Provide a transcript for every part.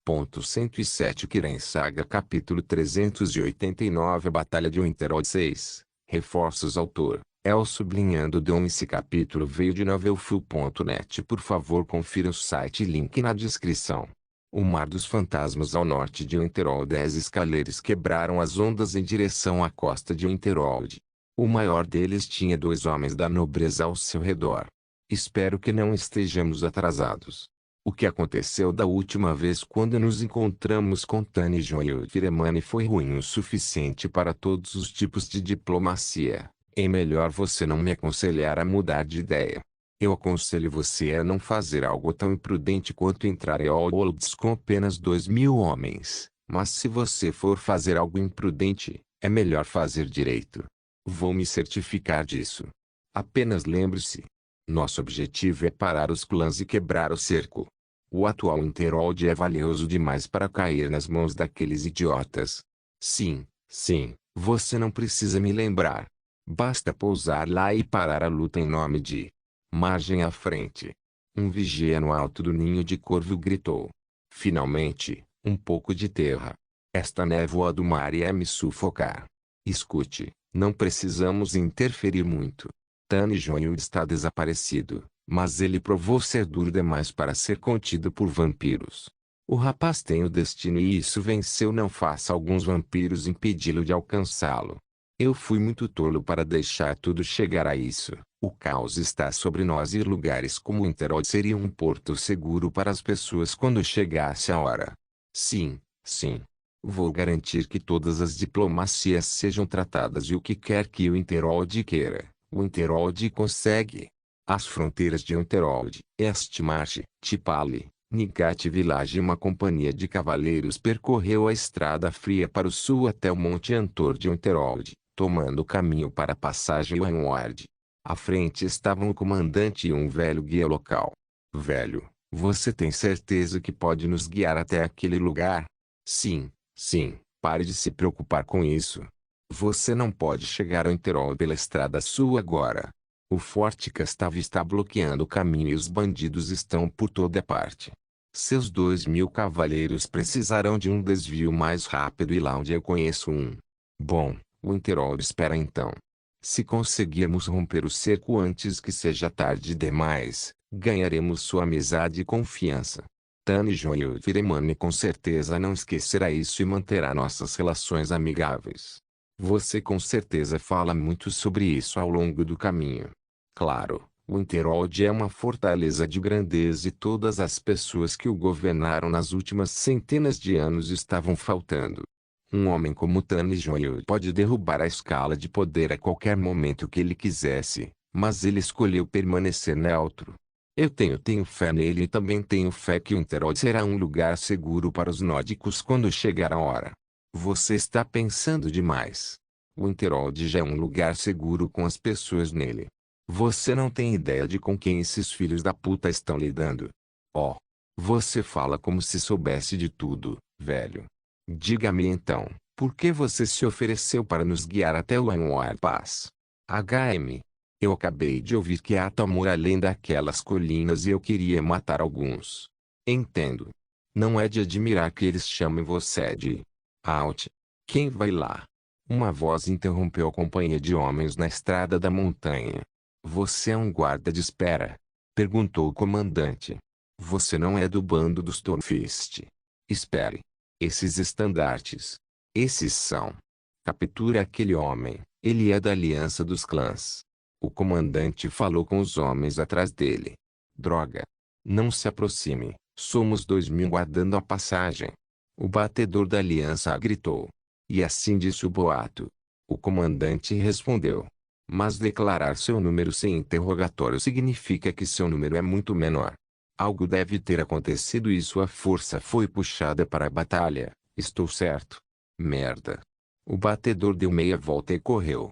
107 Kiren Saga Capítulo 389 Batalha de Winterhold 6 Reforços Autor El sublinhando Dom. Esse capítulo veio de novelfull.net. Por favor, confira o site, link na descrição. O Mar dos Fantasmas ao norte de Winterhold. 10 escaleiros quebraram as ondas em direção à costa de Winterhold. O maior deles tinha 2 homens da nobreza ao seu redor. Espero que não estejamos atrasados. O que aconteceu da última vez quando nos encontramos com Tanijon e o Firemani foi ruim o suficiente para todos os tipos de diplomacia. É melhor você não me aconselhar a mudar de ideia. Eu aconselho você a não fazer algo tão imprudente quanto entrar em Olds com apenas 2.000 homens. Mas se você for fazer algo imprudente, é melhor fazer direito. Vou me certificar disso. Apenas lembre-se. Nosso objetivo é parar os clãs e quebrar o cerco. O atual Winterhold é valioso demais para cair nas mãos daqueles idiotas. Sim, você não precisa me lembrar. Basta pousar lá e parar a luta em nome de... Margem à frente. Um vigia no alto do ninho de corvo gritou. Finalmente, um pouco de terra. Esta névoa do mar ia me sufocar. Escute, não precisamos interferir muito. Tanijon está desaparecido, mas ele provou ser duro demais para ser contido por vampiros. O rapaz tem o destino e isso venceu. Não faça alguns vampiros impedi-lo de alcançá-lo. Eu fui muito tolo para deixar tudo chegar a isso. O caos está sobre nós e lugares como Winterhold seriam um porto seguro para as pessoas quando chegasse a hora. Sim. Vou garantir que todas as diplomacias sejam tratadas e o que quer que o Winterhold queira. O Winterhold consegue. As fronteiras de Winterhold, Eastmarch, Tipale, Nigat Village. Uma companhia de cavaleiros percorreu a estrada fria para o sul até o Monte Antor de Winterhold, tomando o caminho para a passagem Wynward. À frente estavam o comandante e um velho guia local. Velho, você tem certeza que pode nos guiar até aquele lugar? Sim, pare de se preocupar com isso. Você não pode chegar ao Winterhold pela estrada sul agora. O Forte Gustav está bloqueando o caminho e os bandidos estão por toda parte. Seus 2.000 cavaleiros precisarão de um desvio mais rápido e lá onde eu conheço um. Bom, o Winterhold espera então. Se conseguirmos romper o cerco antes que seja tarde demais, ganharemos sua amizade e confiança. Tanijon e o Firemani com certeza não esquecerá isso e manterá nossas relações amigáveis. Você com certeza fala muito sobre isso ao longo do caminho. Claro, Winterhold é uma fortaleza de grandeza e todas as pessoas que o governaram nas últimas centenas de anos estavam faltando. Um homem como Tanijon pode derrubar a escala de poder a qualquer momento que ele quisesse, mas ele escolheu permanecer neutro. Eu tenho fé nele e também tenho fé que Winterhold será um lugar seguro para os nórdicos quando chegar a hora. Você está pensando demais. Winterhold já é um lugar seguro com as pessoas nele. Você não tem ideia de com quem esses filhos da puta estão lidando. Oh, você fala como se soubesse de tudo, velho. Diga-me então, por que você se ofereceu para nos guiar até o Wynward Pass? Eu acabei de ouvir que há Tamur além daquelas colinas e eu queria matar alguns. Entendo. Não é de admirar que eles chamem você de... Out. Quem vai lá? Uma voz interrompeu a companhia de homens na estrada da montanha. Você é um guarda de espera? Perguntou o comandante. Você não é do bando dos Stormfist. Espere. Esses estandartes. Esses são. Capture aquele homem. Ele é da Aliança dos Clãs. O comandante falou com os homens atrás dele. Droga. Não se aproxime. Somos 2.000 guardando a passagem. O batedor da Aliança gritou. E assim disse o boato. O comandante respondeu. Mas declarar seu número sem interrogatório significa que seu número é muito menor. Algo deve ter acontecido e sua força foi puxada para a batalha. Estou certo? Merda. O batedor deu meia volta e correu.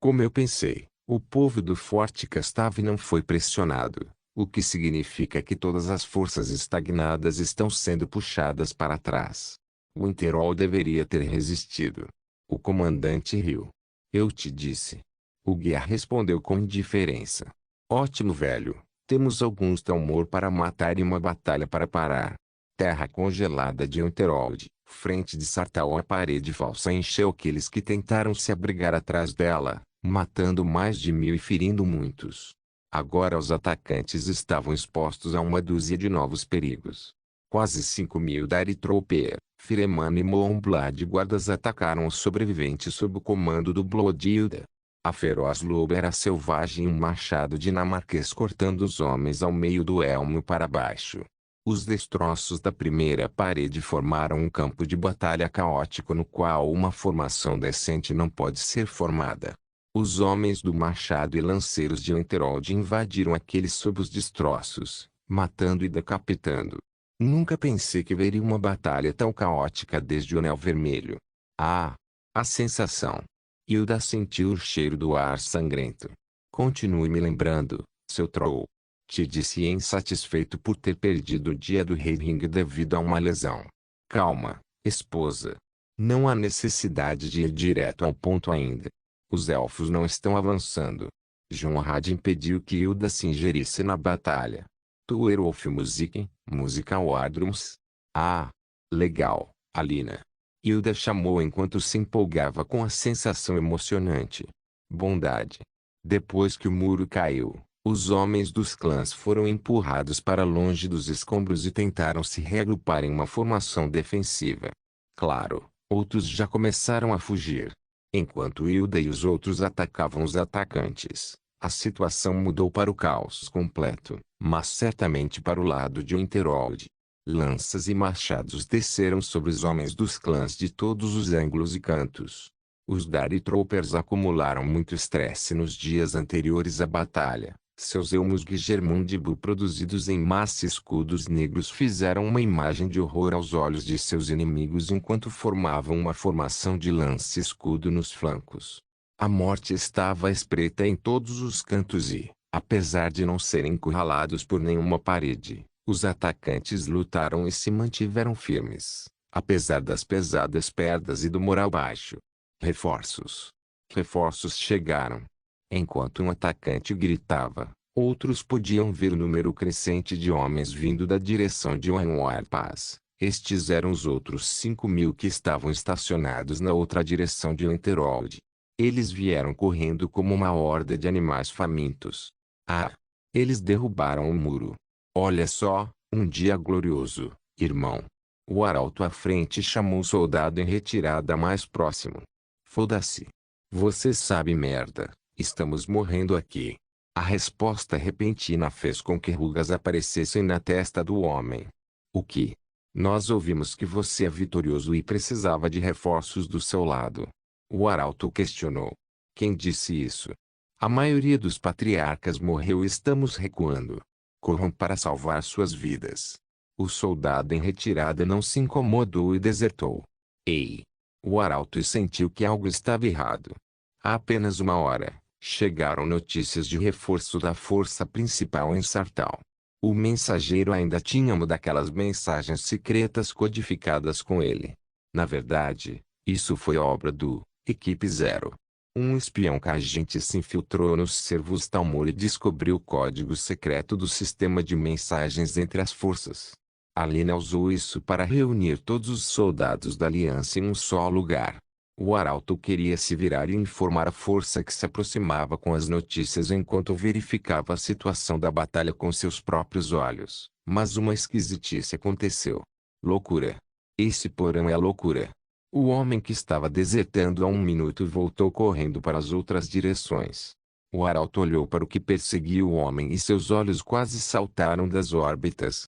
Como eu pensei, o povo do Forte Gustav não foi pressionado, o que significa que todas as forças estagnadas estão sendo puxadas para trás. O Winterhold deveria ter resistido. O comandante riu. Eu te disse. O guia respondeu com indiferença. Ótimo, velho. Temos alguns Talmor para matar e uma batalha para parar. Terra congelada de Winterhold, frente de Sartau. A parede falsa encheu aqueles que tentaram se abrigar atrás dela, matando mais de 1000 e ferindo muitos. Agora os atacantes estavam expostos a uma dúzia de novos perigos. Quase 5000 Dark-Trooper, Fireman e Moonblade guardas atacaram os sobreviventes sob o comando do Bloodhilda. A feroz loba era selvagem e um machado dinamarquês cortando os homens ao meio do elmo para baixo. Os destroços da primeira parede formaram um campo de batalha caótico no qual uma formação decente não pode ser formada. Os homens do machado e lanceiros de Winterhold invadiram aqueles sob os destroços, matando e decapitando. Nunca pensei que veria uma batalha tão caótica desde o Anel Vermelho. Ah! A sensação! Hilda sentiu o cheiro do ar sangrento. Continue me lembrando, seu troll. Te disse insatisfeito por ter perdido o dia do Rei Ring devido a uma lesão. Calma, esposa. Não há necessidade de ir direto ao ponto ainda. Os elfos não estão avançando. Jonrad impediu que Hilda se ingerisse na batalha. Tuerwolf Musiken, Musical Wardrums. Ah! Legal, Alina. Hilda chamou enquanto se empolgava com a sensação emocionante. Bondade. Depois que o muro caiu, os homens dos clãs foram empurrados para longe dos escombros e tentaram se reagrupar em uma formação defensiva. Claro, outros já começaram a fugir. Enquanto Hilda e os outros atacavam os atacantes, a situação mudou para o caos completo, mas certamente para o lado de Winterhold. Lanças e machados desceram sobre os homens dos clãs de todos os ângulos e cantos. Os Dark-Troopers acumularam muito estresse nos dias anteriores à batalha. Seus elmos Guillermundibu produzidos em massa e escudos negros fizeram uma imagem de horror aos olhos de seus inimigos enquanto formavam uma formação de lança e escudo nos flancos. A morte estava à espreita em todos os cantos e, apesar de não serem encurralados por nenhuma parede, os atacantes lutaram e se mantiveram firmes, apesar das pesadas perdas e do moral baixo. Reforços. Reforços chegaram. Enquanto um atacante gritava, outros podiam ver o número crescente de homens vindo da direção de Wanwar Pass. Estes eram os outros 5000 que estavam estacionados na outra direção de Winterhold. Eles vieram correndo como uma horda de animais famintos. Ah! Eles derrubaram o muro. Olha só, um dia glorioso, irmão. O arauto à frente chamou o soldado em retirada mais próximo. Foda-se. Você sabe merda, estamos morrendo aqui. A resposta repentina fez com que rugas aparecessem na testa do homem. O que? Nós ouvimos que você é vitorioso e precisava de reforços do seu lado. O arauto questionou. Quem disse isso? A maioria dos patriarcas morreu e estamos recuando. Corram para salvar suas vidas. O soldado em retirada não se incomodou e desertou. Ei! O arauto sentiu que algo estava errado. Há apenas uma hora, chegaram notícias de reforço da força principal em Sartau. O mensageiro ainda tinha uma daquelas mensagens secretas codificadas com ele. Na verdade, isso foi obra do Equipe Zero. Um espião Khajiit se infiltrou nos servos Talmor e descobriu o código secreto do sistema de mensagens entre as forças. Alina usou isso para reunir todos os soldados da aliança em um só lugar. O arauto queria se virar e informar a força que se aproximava com as notícias enquanto verificava a situação da batalha com seus próprios olhos. Mas uma esquisitice aconteceu. Loucura. Esse porão é loucura. O homem que estava desertando há um minuto voltou correndo para as outras direções. O arauto olhou para o que perseguia o homem e seus olhos quase saltaram das órbitas.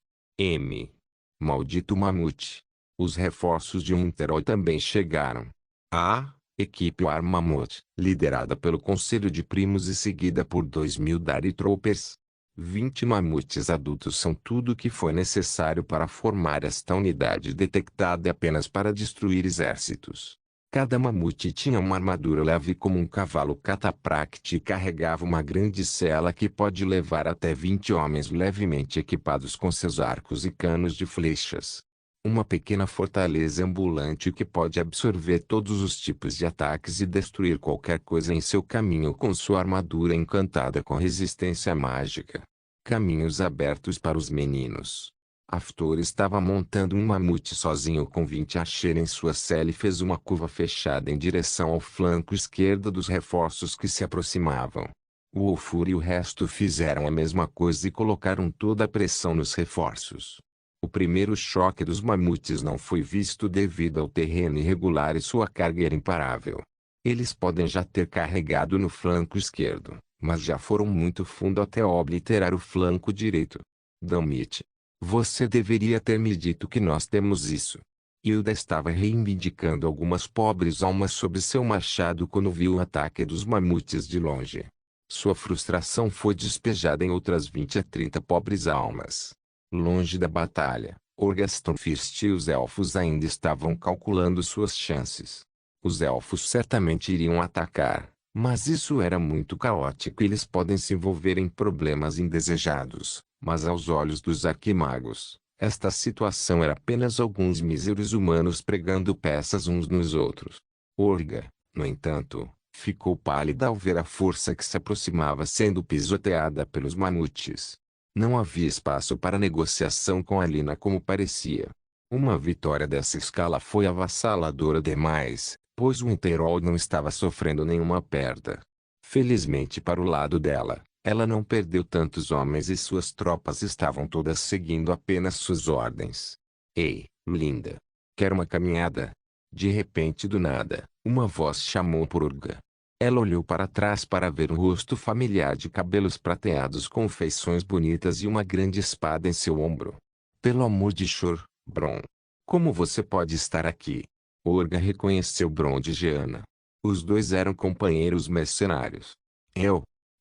Maldito mamute. Os reforços de Winterhold também chegaram. A equipe War Mammoth, liderada pelo Conselho de Primos e seguida por 2000 Dark-Troopers. 20 mamutes adultos são tudo o que foi necessário para formar esta unidade detectada apenas para destruir exércitos. Cada mamute tinha uma armadura leve como um cavalo catapract e carregava uma grande sela que pode levar até 20 homens levemente equipados com seus arcos e canos de flechas. Uma pequena fortaleza ambulante que pode absorver todos os tipos de ataques e destruir qualquer coisa em seu caminho com sua armadura encantada com resistência mágica. Caminhos abertos para os meninos. Haftor estava montando um mamute sozinho com 20 Asher em sua sela e fez uma curva fechada em direção ao flanco esquerdo dos reforços que se aproximavam. O Ofur e o resto fizeram a mesma coisa e colocaram toda a pressão nos reforços. O primeiro choque dos mamutes não foi visto devido ao terreno irregular e sua carga era imparável. Eles podem já ter carregado no flanco esquerdo, mas já foram muito fundo até obliterar o flanco direito. Damit. Você deveria ter me dito que nós temos isso. Hilda estava reivindicando algumas pobres almas sobre seu machado quando viu o ataque dos mamutes de longe. Sua frustração foi despejada em outras 20 a 30 pobres almas. Longe da batalha, Orgastonfist e os elfos ainda estavam calculando suas chances. Os elfos certamente iriam atacar, mas isso era muito caótico e eles podem se envolver em problemas indesejados. Mas aos olhos dos arquimagos, esta situação era apenas alguns míseros humanos pregando peças uns nos outros. Orga, no entanto, ficou pálida ao ver a força que se aproximava sendo pisoteada pelos mamutes. Não havia espaço para negociação com Alina como parecia. Uma vitória dessa escala foi avassaladora demais, pois o Interol não estava sofrendo nenhuma perda. Felizmente para o lado dela, ela não perdeu tantos homens e suas tropas estavam todas seguindo apenas suas ordens. Ei, linda! Quer uma caminhada? De repente do nada, uma voz chamou por Urga. Ela olhou para trás para ver um rosto familiar de cabelos prateados com feições bonitas e uma grande espada em seu ombro. Pelo amor de Shor, Bron! Como você pode estar aqui? Urga reconheceu Bron de Jeana. Os dois eram companheiros mercenários.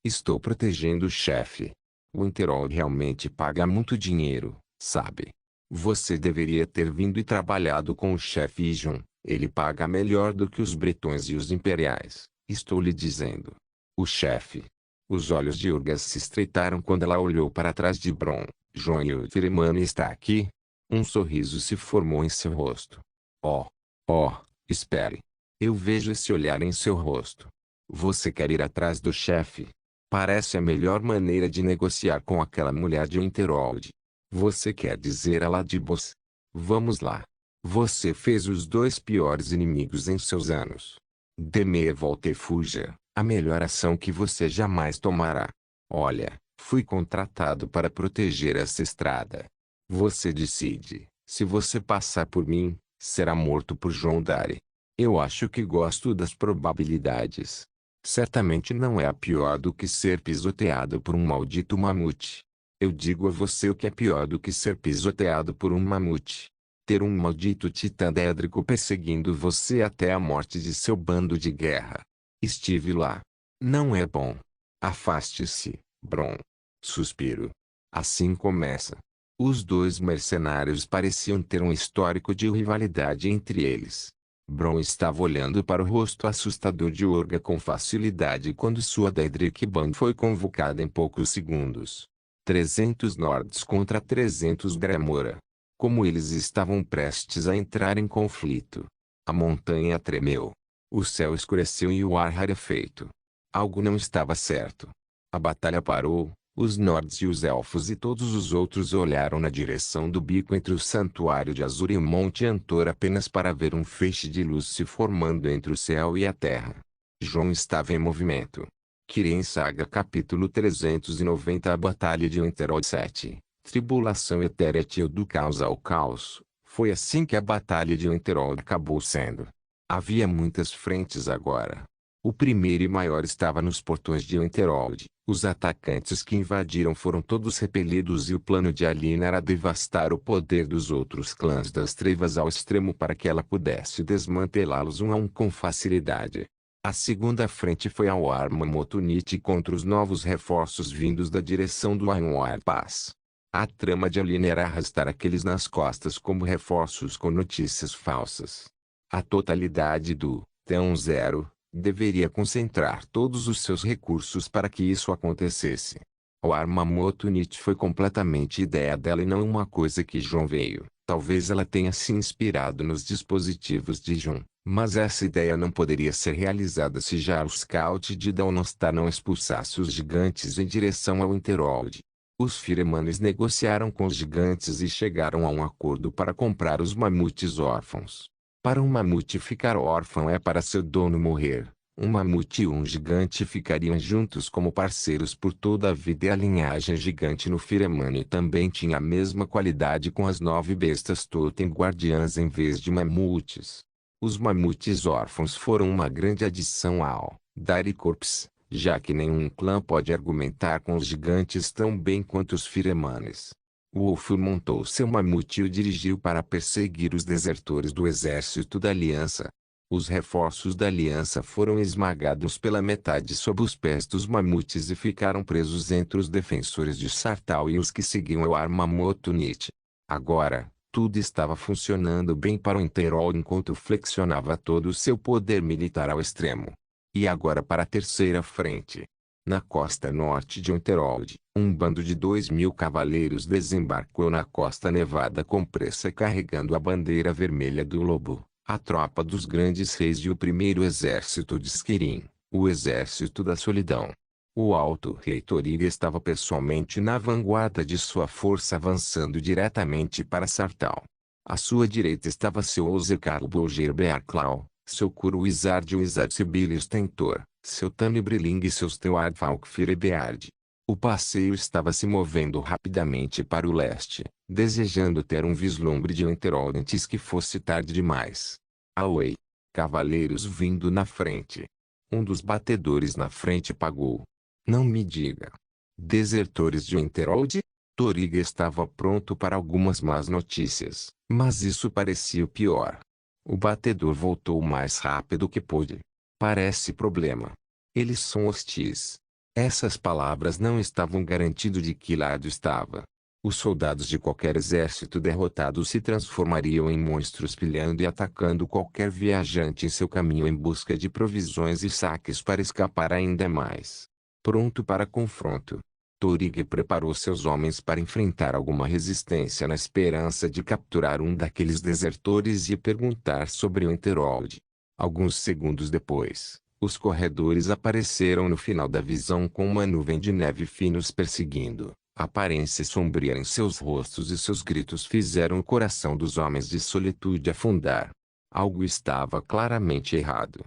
Estou protegendo o chefe. O Interol realmente paga muito dinheiro, sabe? Você deveria ter vindo e trabalhado com o chefe Ijon. Ele paga melhor do que os bretões e os imperiais, estou lhe dizendo. O chefe. Os olhos de Urga se estreitaram quando ela olhou para trás de Bron. Jon Firemani está aqui? Um sorriso se formou em seu rosto. Oh, espere. Eu vejo esse olhar em seu rosto. Você quer ir atrás do chefe? Parece a melhor maneira de negociar com aquela mulher de Winterhold. Você quer dizer a Ladibos? Vamos lá. Você fez os dois piores inimigos em seus anos. Demer volta e fuja, a melhor ação que você jamais tomará. Olha, fui contratado para proteger essa estrada. Você decide, se você passar por mim, será morto por Jondare. Eu acho que gosto das probabilidades. Certamente não é a pior do que ser pisoteado por um maldito mamute. Eu digo a você o que é pior do que ser pisoteado por um mamute. Ter um maldito titã dédrico perseguindo você até a morte de seu bando de guerra. Estive lá. Não é bom. Afaste-se, Bron. Suspiro. Assim começa. Os dois mercenários pareciam ter um histórico de rivalidade entre eles. Bron estava olhando para o rosto assustador de Urga com facilidade quando sua Daedric Band foi convocada em poucos segundos. 300 Nords contra 300 Gremora. Como eles estavam prestes a entrar em conflito. A montanha tremeu. O céu escureceu e o ar rarefeito. Algo não estava certo. A batalha parou. Os Nords e os Elfos e todos os outros olharam na direção do bico entre o Santuário de Azur e o Monte Antor apenas para ver um feixe de luz se formando entre o céu e a terra. Jon estava em movimento. Kirin Saga capítulo 390 A Batalha de Winterhold 7. Tribulação etérea do caos ao caos. Foi assim que a Batalha de Winterhold acabou sendo. Havia muitas frentes agora. O primeiro e maior estava nos portões de Winterhold. Os atacantes que invadiram foram todos repelidos e o plano de Alina era devastar o poder dos outros clãs das trevas ao extremo para que ela pudesse desmantelá-los um a um com facilidade. A segunda frente foi ao Armamotunit contra os novos reforços vindos da direção do Ainwar Pass. A trama de Alina era arrastar aqueles nas costas como reforços com notícias falsas. A totalidade do Teon Zero deveria concentrar todos os seus recursos para que isso acontecesse. O Armamotunit foi completamente ideia dela e não uma coisa que Jon veio. Talvez ela tenha se inspirado nos dispositivos de Jon, mas essa ideia não poderia ser realizada se já o Scout de Dawnostar não expulsasse os gigantes em direção ao Winterhold. Os firemanes negociaram com os gigantes e chegaram a um acordo para comprar os mamutes órfãos. Para um mamute ficar órfão é para seu dono morrer. Um mamute e um gigante ficariam juntos como parceiros por toda a vida, e a linhagem gigante no Firemani também tinha a mesma qualidade com as 9 bestas totem guardiãs em vez de mamutes. Os mamutes órfãos foram uma grande adição ao Dire Corps, já que nenhum clã pode argumentar com os gigantes tão bem quanto os Firemanes. O Ulfur montou seu mamute e o dirigiu para perseguir os desertores do exército da Aliança. Os reforços da Aliança foram esmagados pela metade sob os pés dos mamutes e ficaram presos entre os defensores de Sartau e os que seguiam o Armamoto Nietzsche. Agora, tudo estava funcionando bem para o Interol enquanto flexionava todo o seu poder militar ao extremo. E agora para a terceira frente. Na costa norte de Unterold, um bando de 2.000 cavaleiros desembarcou na costa nevada com pressa carregando a bandeira vermelha do lobo, a tropa dos grandes reis e o primeiro exército de Skirin, o exército da solidão. O alto rei Toriga estava pessoalmente na vanguarda de sua força avançando diretamente para Sartau. À sua direita estava seu Ozecar Bolger Bearclau, seu Curuizard Wizard Sibilius Tentor, seu Tani Briling e seus Teoard Falkfire Beard. O passeio estava se movendo rapidamente para o leste, desejando ter um vislumbre de Winterol antes que fosse tarde demais. Away! Cavaleiros vindo na frente. Um dos batedores na frente pagou. Não me diga. Desertores de Winterold? Toriga estava pronto para algumas más notícias, mas isso parecia o pior. O batedor voltou o mais rápido que pôde. Parece problema. Eles são hostis. Essas palavras não estavam garantindo de que lado estava. Os soldados de qualquer exército derrotado se transformariam em monstros pilhando e atacando qualquer viajante em seu caminho em busca de provisões e saques para escapar ainda mais. Pronto para confronto. Toriga preparou seus homens para enfrentar alguma resistência na esperança de capturar um daqueles desertores e perguntar sobre o Winterold. Alguns segundos depois, os corredores apareceram no final da visão com uma nuvem de neve fina os perseguindo. A aparência sombria em seus rostos e seus gritos fizeram o coração dos homens de solitude afundar. Algo estava claramente errado.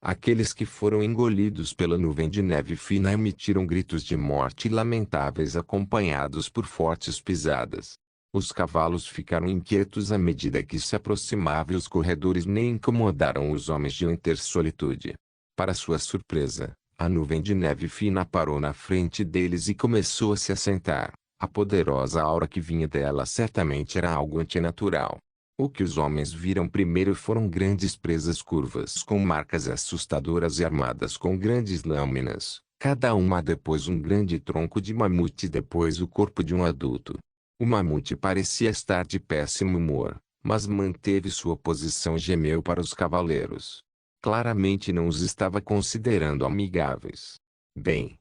Aqueles que foram engolidos pela nuvem de neve fina emitiram gritos de morte lamentáveis acompanhados por fortes pisadas. Os cavalos ficaram inquietos à medida que se aproximava e os corredores nem incomodaram os homens de Solitude. Para sua surpresa, a nuvem de neve fina parou na frente deles e começou a se assentar. A poderosa aura que vinha dela certamente era algo antinatural. O que os homens viram primeiro foram grandes presas curvas com marcas assustadoras e armadas com grandes lâminas, cada uma depois um grande tronco de mamute e depois o corpo de um adulto. O mamute parecia estar de péssimo humor, mas manteve sua posição e gemeu para os cavaleiros. Claramente não os estava considerando amigáveis. Bem.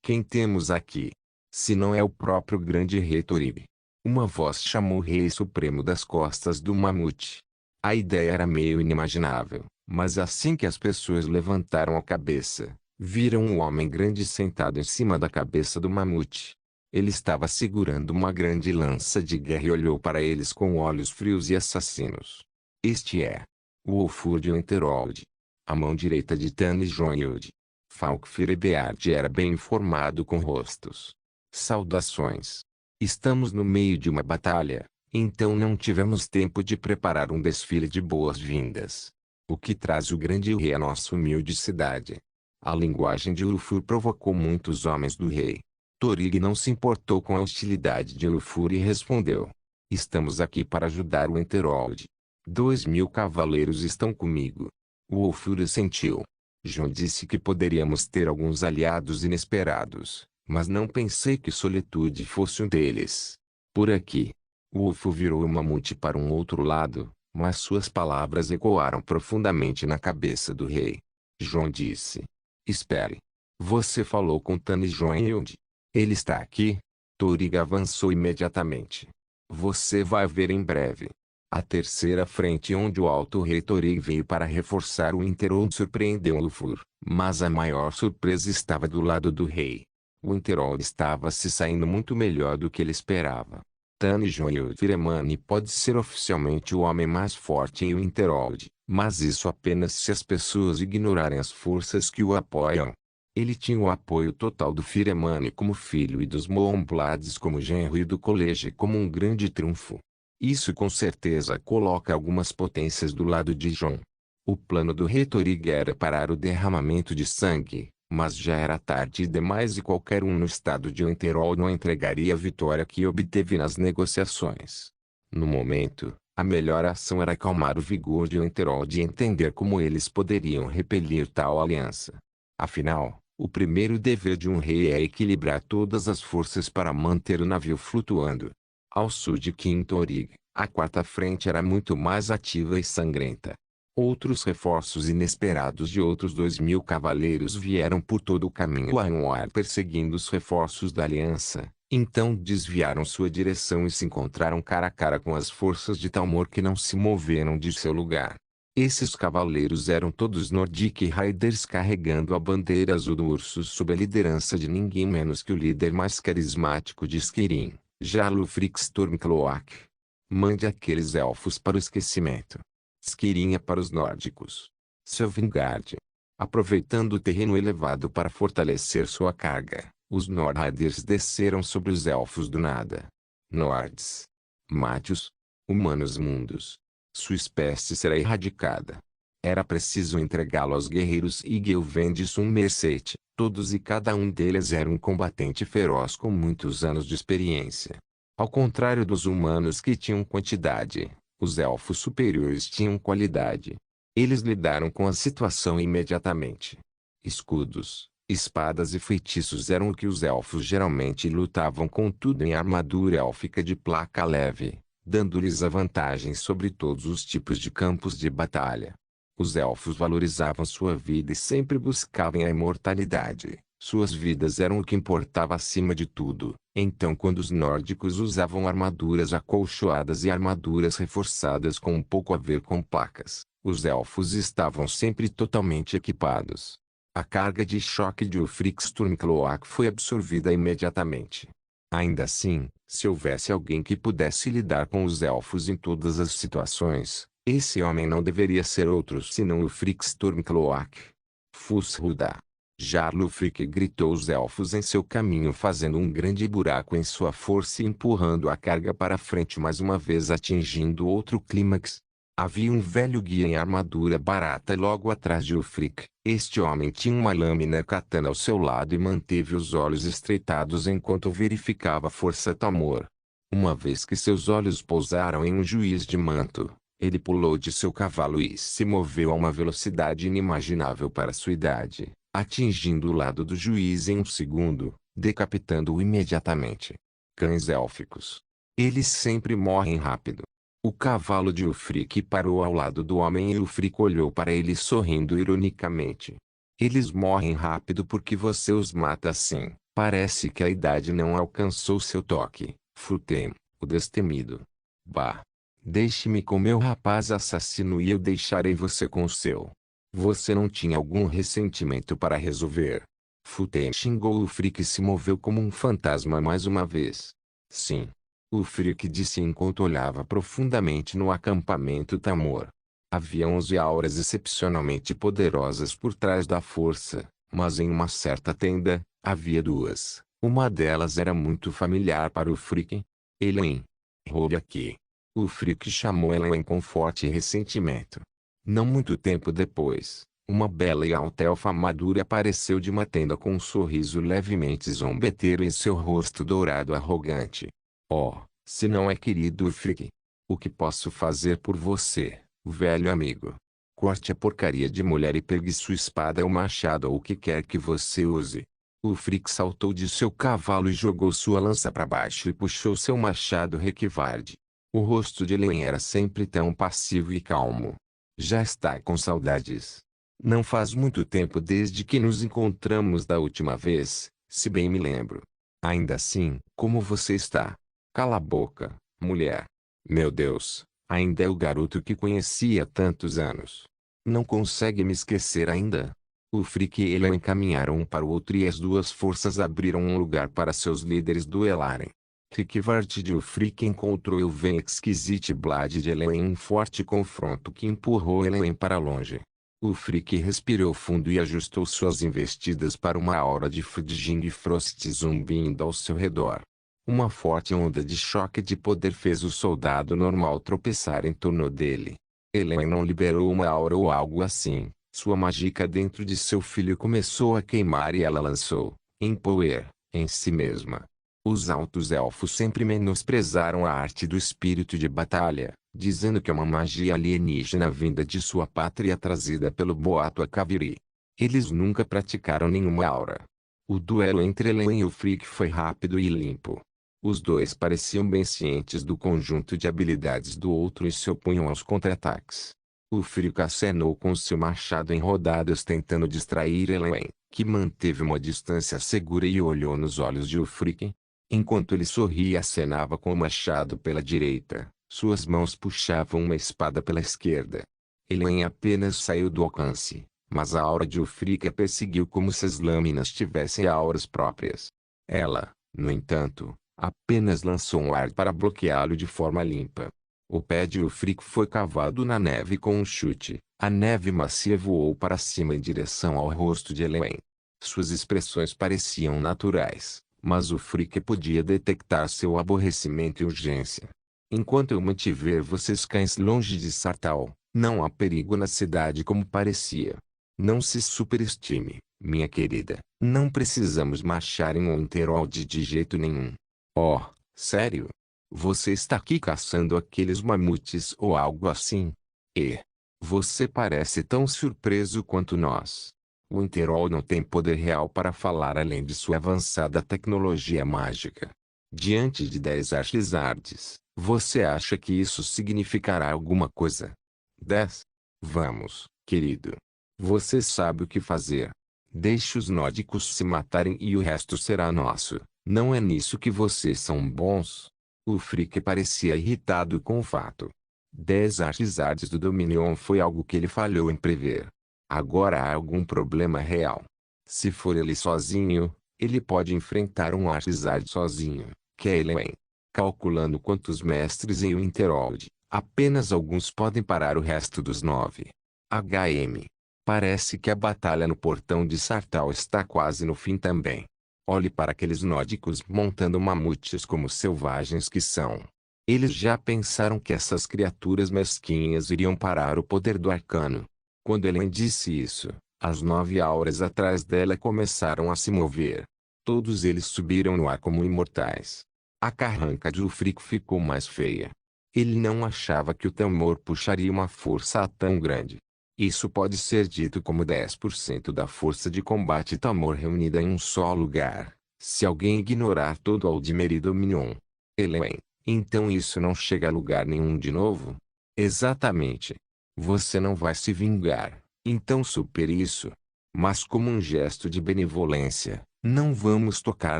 Quem temos aqui? Se não é o próprio grande rei Toribe. Uma voz chamou o rei supremo das costas do mamute. A ideia era meio inimaginável, mas assim que as pessoas levantaram a cabeça, viram um homem grande sentado em cima da cabeça do mamute. Ele estava segurando uma grande lança de guerra e olhou para eles com olhos frios e assassinos. Este é o Ulfur de Winterold, a mão direita de Tani Joild. Falkfire Beard era bem informado com rostos. Saudações. Estamos no meio de uma batalha, então não tivemos tempo de preparar um desfile de boas-vindas. O que traz o grande rei à nossa humilde cidade? A linguagem de Ulfur provocou muitos homens do rei. Toriga não se importou com a hostilidade de Ulfur e respondeu. Estamos aqui para ajudar o Winterold. 2.000 cavaleiros estão comigo. O Ulfur assentiu. Jon disse que poderíamos ter alguns aliados inesperados, mas não pensei que Solitude fosse um deles. Por aqui. O Ulfur virou o mamute para um outro lado, mas suas palavras ecoaram profundamente na cabeça do rei. Jon disse. Espere. Você falou com Tani Joild? Ele está aqui? Toriga avançou imediatamente. Você vai ver em breve. A terceira frente onde o alto rei Toriga veio para reforçar o Winterold surpreendeu Ulfur, mas a maior surpresa estava do lado do rei. O Winterhold estava se saindo muito melhor do que ele esperava. Tanjiro Firemani pode ser oficialmente o homem mais forte em Winterhold, mas isso apenas se as pessoas ignorarem as forças que o apoiam. Ele tinha o apoio total do Firemani como filho e dos Moonbloods como genro e do colégio como um grande triunfo. Isso com certeza coloca algumas potências do lado de Jon. O plano do Hitorig era parar o derramamento de sangue, mas já era tarde demais e qualquer um no estado de Winterhold não entregaria a vitória que obteve nas negociações. No momento, a melhor ação era acalmar o vigor de Winterhold e entender como eles poderiam repelir tal aliança. Afinal, o primeiro dever de um rei é equilibrar todas as forças para manter o navio flutuando. Ao sul de Kintorig, a quarta frente era muito mais ativa e sangrenta. Outros reforços inesperados de outros 2.000 cavaleiros vieram por todo o caminho a Anwar perseguindo os reforços da aliança. Então desviaram sua direção e se encontraram cara a cara com as forças de Talmor que não se moveram de seu lugar. Esses cavaleiros eram todos Nordic Riders carregando a bandeira azul do urso sob a liderança de ninguém menos que o líder mais carismático de Skirin, Jarl Ulfric Stormcloak. Mande aqueles elfos para o esquecimento. Skirin é para os nórdicos. Sovngarde. Aproveitando o terreno elevado para fortalecer sua carga, os Nordriders desceram sobre os elfos do nada. Nords. Mátios. Humanos mundos. Sua espécie será erradicada. Era preciso entregá-lo aos guerreiros Igelvendi Summerset. Todos e cada um deles era um combatente feroz com muitos anos de experiência. Ao contrário dos humanos que tinham quantidade, os elfos superiores tinham qualidade. Eles lidaram com a situação imediatamente. Escudos, espadas e feitiços eram o que os elfos geralmente lutavam com, tudo em armadura élfica de placa leve, dando-lhes a vantagem sobre todos os tipos de campos de batalha. Os elfos valorizavam sua vida e sempre buscavam a imortalidade. Suas vidas eram o que importava acima de tudo. Então quando os nórdicos usavam armaduras acolchoadas e armaduras reforçadas com um pouco a ver com placas, os elfos estavam sempre totalmente equipados. A carga de choque de Ulfric Stormcloak foi absorvida imediatamente. Ainda assim, se houvesse alguém que pudesse lidar com os elfos em todas as situações, esse homem não deveria ser outro senão Ulfric Stormcloak. Fusruda. Jarl Ulfric gritou os elfos em seu caminho fazendo um grande buraco em sua força e empurrando a carga para frente mais uma vez atingindo outro clímax. Havia um velho guia em armadura barata logo atrás de Ulfric. Este homem tinha uma lâmina katana ao seu lado e manteve os olhos estreitados enquanto verificava a força Talmor. Uma vez que seus olhos pousaram em um juiz de manto, ele pulou de seu cavalo e se moveu a uma velocidade inimaginável para sua idade, atingindo o lado do juiz em um segundo, decapitando-o imediatamente. Cães élficos. Eles sempre morrem rápido. O cavalo de Ulfric parou ao lado do homem e Ulfric olhou para ele sorrindo ironicamente. Eles morrem rápido porque você os mata assim. Parece que a idade não alcançou seu toque, Futem, o destemido. Bah! Deixe-me com meu rapaz assassino e eu deixarei você com o seu. Você não tinha algum ressentimento para resolver? Futem xingou Ulfric e se moveu como um fantasma mais uma vez. Sim. Ulfric disse enquanto olhava profundamente no acampamento Talmor. Havia 11 auras excepcionalmente poderosas por trás da força, mas em uma certa tenda, havia duas. Uma delas era muito familiar para Ulfric. Elwyn. Roube aqui. Ulfric chamou Elwyn com forte ressentimento. Não muito tempo depois, uma bela e alta elfa madura apareceu de uma tenda com um sorriso levemente zombeteiro em seu rosto dourado arrogante. Oh, se não é querido Ulfric. O que posso fazer por você, velho amigo? Corte a porcaria de mulher e pegue sua espada ou machado ou o que quer que você use. Ulfric saltou de seu cavalo e jogou sua lança para baixo e puxou seu machado Requivarde. O rosto de Elwyn era sempre tão passivo e calmo. Já está com saudades? Não faz muito tempo desde que nos encontramos da última vez, se bem me lembro. Ainda assim, como você está? Cala a boca, mulher. Meu Deus, ainda é o garoto que conheci há tantos anos. Não consegue me esquecer ainda? O Frick e Elaine caminharam um para o outro e as duas forças abriram um lugar para seus líderes duelarem. Rikvard de o Frick encontrou o Ven Exquisite Blade de Elaine em um forte confronto que empurrou Elaine para longe. O Frick respirou fundo e ajustou suas investidas para uma aura de Fudging e Frost zumbindo ao seu redor. Uma forte onda de choque de poder fez o soldado normal tropeçar em torno dele. Elaine não liberou uma aura ou algo assim. Sua mágica dentro de seu filho começou a queimar e ela lançou, em poder, em si mesma. Os altos elfos sempre menosprezaram a arte do espírito de batalha, dizendo que é uma magia alienígena vinda de sua pátria trazida pelo boato Akaviri. Eles nunca praticaram nenhuma aura. O duelo entre Elaine e o Frick foi rápido e limpo. Os dois pareciam bem cientes do conjunto de habilidades do outro e se opunham aos contra-ataques. O Frick acenou com seu machado em rodadas tentando distrair Elaine, que manteve uma distância segura e olhou nos olhos de Ulfric. Enquanto ele sorria e acenava com o machado pela direita, suas mãos puxavam uma espada pela esquerda. Elaine apenas saiu do alcance, mas a aura de Ulfric a perseguiu como se as lâminas tivessem auras próprias. Ela, no entanto, apenas lançou um ar para bloqueá-lo de forma limpa. O pé de Ulfric foi cavado na neve com um chute. A neve macia voou para cima em direção ao rosto de Elaine. Suas expressões pareciam naturais, mas Ulfric podia detectar seu aborrecimento e urgência. Enquanto eu mantiver vocês cães longe de Sartau, não há perigo na cidade como parecia. Não se superestime, minha querida. Não precisamos marchar em Winterhold de jeito nenhum. Oh, sério? Você está aqui caçando aqueles mamutes ou algo assim? E você parece tão surpreso quanto nós. O Interol não tem poder real para falar além de sua avançada tecnologia mágica. Diante de 10 Archizards, você acha que isso significará alguma coisa? 10. Vamos, querido. Você sabe o que fazer. Deixe os nórdicos se matarem e o resto será nosso. Não é nisso que vocês são bons? O Frick parecia irritado com o fato. 10 Archizards do Dominion foi algo que ele falhou em prever. Agora há algum problema real. Se for ele sozinho, ele pode enfrentar um Archizard sozinho, que é Elaine. Calculando quantos mestres em Winterhold, apenas alguns podem parar o resto dos 9. HM. Parece que a batalha no portão de Sartau está quase no fim também. Olhe para aqueles nórdicos montando mamutes como selvagens que são. Eles já pensaram que essas criaturas mesquinhas iriam parar o poder do arcano. Quando Elaine disse isso, as 9 auras atrás dela começaram a se mover. Todos eles subiram no ar como imortais. A carranca de Ulfric ficou mais feia. Ele não achava que o Tamor puxaria uma força tão grande. Isso pode ser dito como 10% da força de combate Tamor reunida em um só lugar, se alguém ignorar todo o Aldmer e Dominion. Elaine, então isso não chega a lugar nenhum de novo? Exatamente. Você não vai se vingar, então supere isso. Mas como um gesto de benevolência, não vamos tocar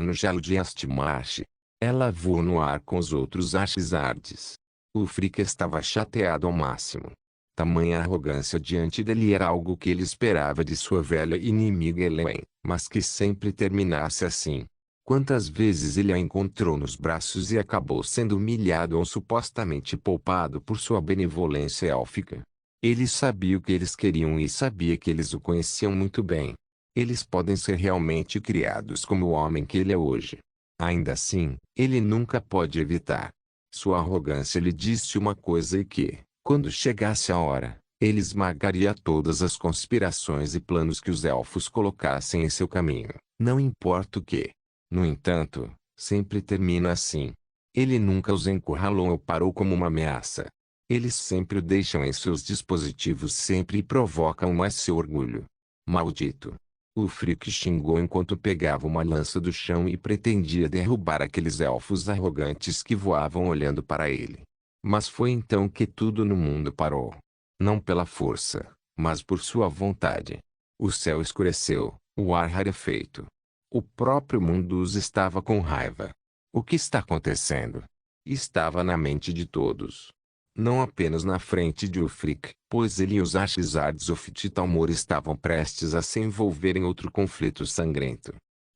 no gelo de Astmarch. Ela voou no ar com os outros Archizards. Ulfric estava chateado ao máximo. Tamanha arrogância diante dele era algo que ele esperava de sua velha inimiga Elaine, mas que sempre terminasse assim. Quantas vezes ele a encontrou nos braços e acabou sendo humilhado ou supostamente poupado por sua benevolência élfica. Ele sabia o que eles queriam e sabia que eles o conheciam muito bem. Eles podem ser realmente criados como o homem que ele é hoje. Ainda assim, ele nunca pode evitar. Sua arrogância lhe disse uma coisa e que, quando chegasse a hora, ele esmagaria todas as conspirações e planos que os elfos colocassem em seu caminho, não importa o que. No entanto, sempre termina assim. Ele nunca os encurralou ou parou como uma ameaça. Eles sempre o deixam em seus dispositivos sempre e provocam mais seu orgulho. Maldito! O Frick xingou enquanto pegava uma lança do chão e pretendia derrubar aqueles elfos arrogantes que voavam olhando para ele. Mas foi então que tudo no mundo parou. Não pela força, mas por sua vontade. O céu escureceu, o ar rarefeito. O próprio Mundus estava com raiva. O que está acontecendo? Estava na mente de todos. Não apenas na frente de Ulfric, pois ele e os Archizards of Titalmor estavam prestes a se envolver em outro conflito sangrento.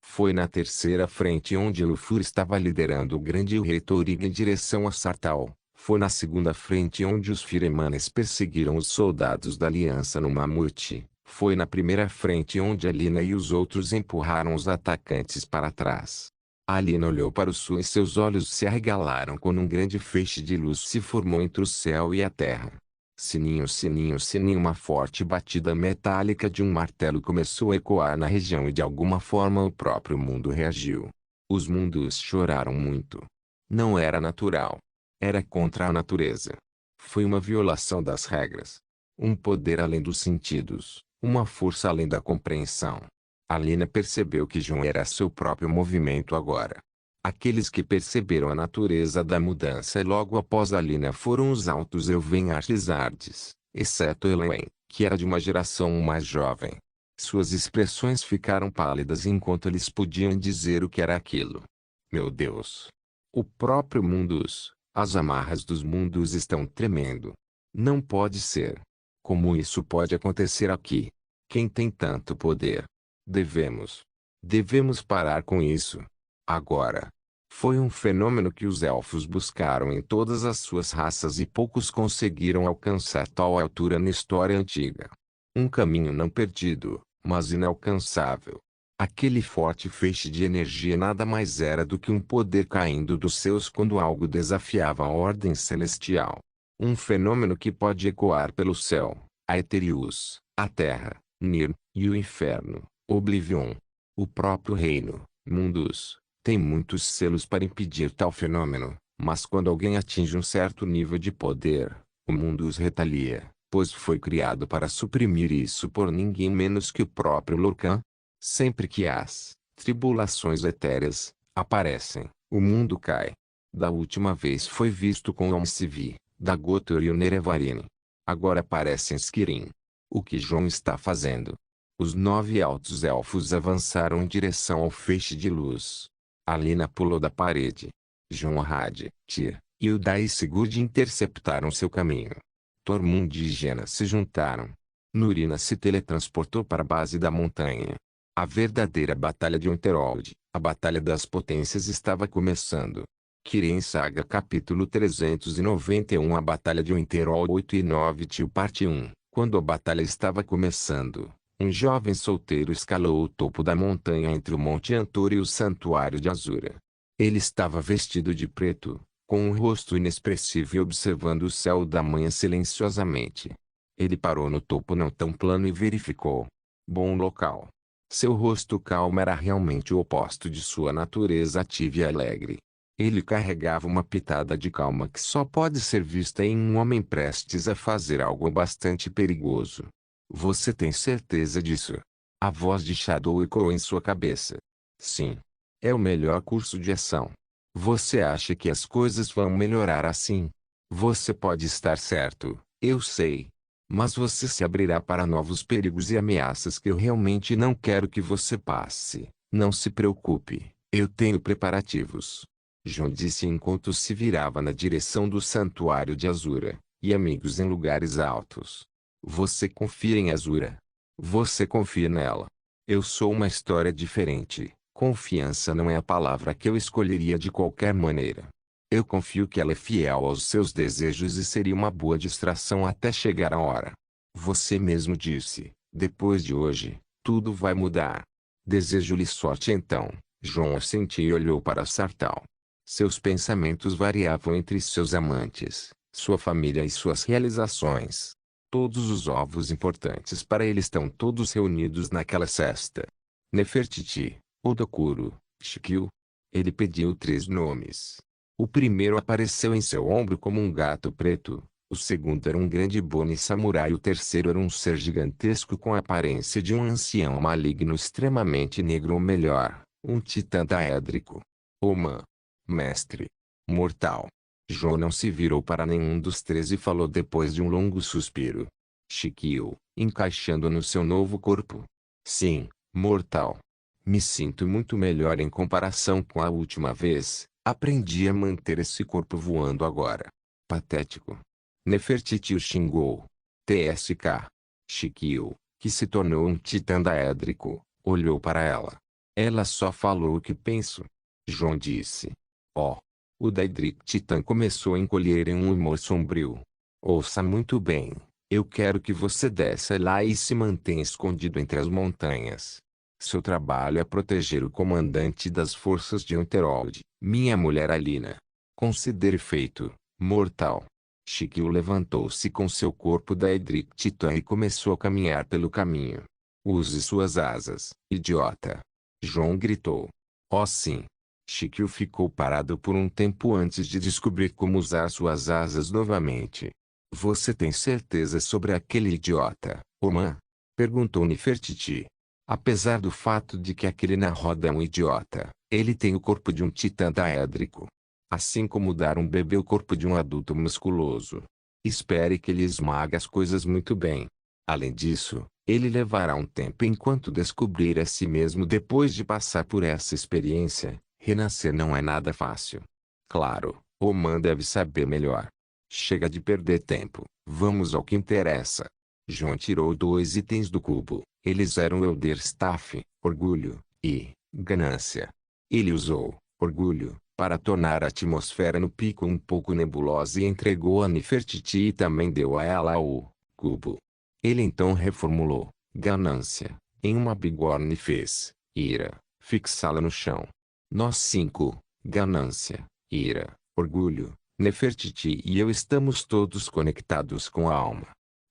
Foi na terceira frente onde Ilúfur estava liderando o grande rei Thorig em direção a Sartal. Foi na segunda frente onde os Firemanes perseguiram os soldados da Aliança no Mamute. Foi na primeira frente onde Alina e os outros empurraram os atacantes para trás. Alina olhou para o sul e seus olhos se arregalaram quando um grande feixe de luz se formou entre o céu e a terra. Sininho, sininho, sininho. Uma forte batida metálica de um martelo começou a ecoar na região e de alguma forma o próprio mundo reagiu. Os mundos choraram muito. Não era natural. Era contra a natureza. Foi uma violação das regras. Um poder além dos sentidos. Uma força além da compreensão. Alina percebeu que Jon era seu próprio movimento agora. Aqueles que perceberam a natureza da mudança logo após Alina foram os altos Elven Archizards, exceto Elwyn, que era de uma geração mais jovem. Suas expressões ficaram pálidas enquanto eles podiam dizer o que era aquilo. Meu Deus! O próprio Mundus, as amarras dos mundos estão tremendo. Não pode ser. Como isso pode acontecer aqui? Quem tem tanto poder? Devemos parar com isso. Agora. Foi um fenômeno que os elfos buscaram em todas as suas raças e poucos conseguiram alcançar tal altura na história antiga. Um caminho não perdido, mas inalcançável. Aquele forte feixe de energia nada mais era do que um poder caindo dos céus quando algo desafiava a ordem celestial. Um fenômeno que pode ecoar pelo céu, a Eterius, a terra, Nir, e o inferno, Oblivion. O próprio reino, Mundus, tem muitos selos para impedir tal fenômeno, mas quando alguém atinge um certo nível de poder, o mundo os retalia, pois foi criado para suprimir isso por ninguém menos que o próprio Lorcan. Sempre que as tribulações etéreas aparecem, o mundo cai. Da última vez foi visto com Omsivi, Dagotor e o Nerevarine. Agora aparecem Skirin. O que Jon está fazendo? Os 9 altos elfos avançaram em direção ao feixe de luz. Alina pulou da parede. Jonrad, Tyr, e Uday e Sigurd interceptaram seu caminho. Tormund e Jena se juntaram. Nurina se teletransportou para a base da montanha. A verdadeira Batalha de Unterold, a Batalha das Potências estava começando. Kirin Saga capítulo 391 A Batalha de Winterhold 8 e 9 Tio Parte 1 Quando a batalha estava começando, um jovem solteiro escalou o topo da montanha entre o Monte Antor e o Santuário de Azura. Ele estava vestido de preto, com um rosto inexpressivo e observando o céu da manhã silenciosamente. Ele parou no topo não tão plano e verificou. Bom local. Seu rosto calmo era realmente o oposto de sua natureza ativa e alegre. Ele carregava uma pitada de calma que só pode ser vista em um homem prestes a fazer algo bastante perigoso. Você tem certeza disso? A voz de Shadow ecoou em sua cabeça. Sim. É o melhor curso de ação. Você acha que as coisas vão melhorar assim? Você pode estar certo, eu sei. Mas você se abrirá para novos perigos e ameaças que eu realmente não quero que você passe. Não se preocupe, eu tenho preparativos. Jon disse enquanto se virava na direção do Santuário de Azura, e amigos em lugares altos. Você confia em Azura? Você confia nela? Eu sou uma história diferente. Confiança não é a palavra que eu escolheria de qualquer maneira. Eu confio que ela é fiel aos seus desejos e seria uma boa distração até chegar a hora. Você mesmo disse, depois de hoje, tudo vai mudar. Desejo-lhe sorte então. Jon assentiu e olhou para Sartal. Seus pensamentos variavam entre seus amantes, sua família e suas realizações. Todos os ovos importantes para ele estão todos reunidos naquela cesta. Nefertiti, Odokuro, Shikil. Ele pediu 3 nomes. O primeiro apareceu em seu ombro como um gato preto, o segundo era um grande bone samurai e o terceiro era um ser gigantesco com a aparência de um ancião maligno extremamente negro ou melhor, um titã daédrico. Oman. Mestre. Mortal. Jon não se virou para nenhum dos 3 e falou depois de um longo suspiro. Shikil, encaixando no seu novo corpo. Sim, mortal. Me sinto muito melhor em comparação com a última vez. Aprendi a manter esse corpo voando agora. Patético. Nefertiti o xingou. TSK. Shikio, que se tornou um titã daédrico, olhou para ela. Ela só falou o que penso. João disse. Oh. O Daedric Titã começou a encolher em um humor sombrio. Ouça muito bem. Eu quero que você desça lá e se mantenha escondido entre as montanhas. Seu trabalho é proteger o comandante das forças de Unterold, minha mulher Alina. Considere feito, mortal. Shikio levantou-se com seu corpo Daedric Titã e começou a caminhar pelo caminho. Use suas asas, idiota. João gritou. Oh sim. Shikio ficou parado por um tempo antes de descobrir como usar suas asas novamente. Você tem certeza sobre aquele idiota, Oman? Perguntou Nefertiti. Apesar do fato de que aquele na roda é um idiota, ele tem o corpo de um titã daédrico. Assim como dar um bebê o corpo de um adulto musculoso. Espere que ele esmague as coisas muito bem. Além disso, ele levará um tempo enquanto descobrir a si mesmo depois de passar por essa experiência. Renascer não é nada fácil. Claro, Oman deve saber melhor. Chega de perder tempo, vamos ao que interessa. João tirou 2 itens do cubo. Eles eram Elderstaff, orgulho, e ganância. Ele usou orgulho para tornar a atmosfera no pico um pouco nebulosa e entregou a Nefertiti e também deu a ela o cubo. Ele então reformulou ganância em uma bigorna e fez ira fixá-la no chão. Nós 5, ganância, ira, orgulho, Nefertiti e eu estamos todos conectados com a alma.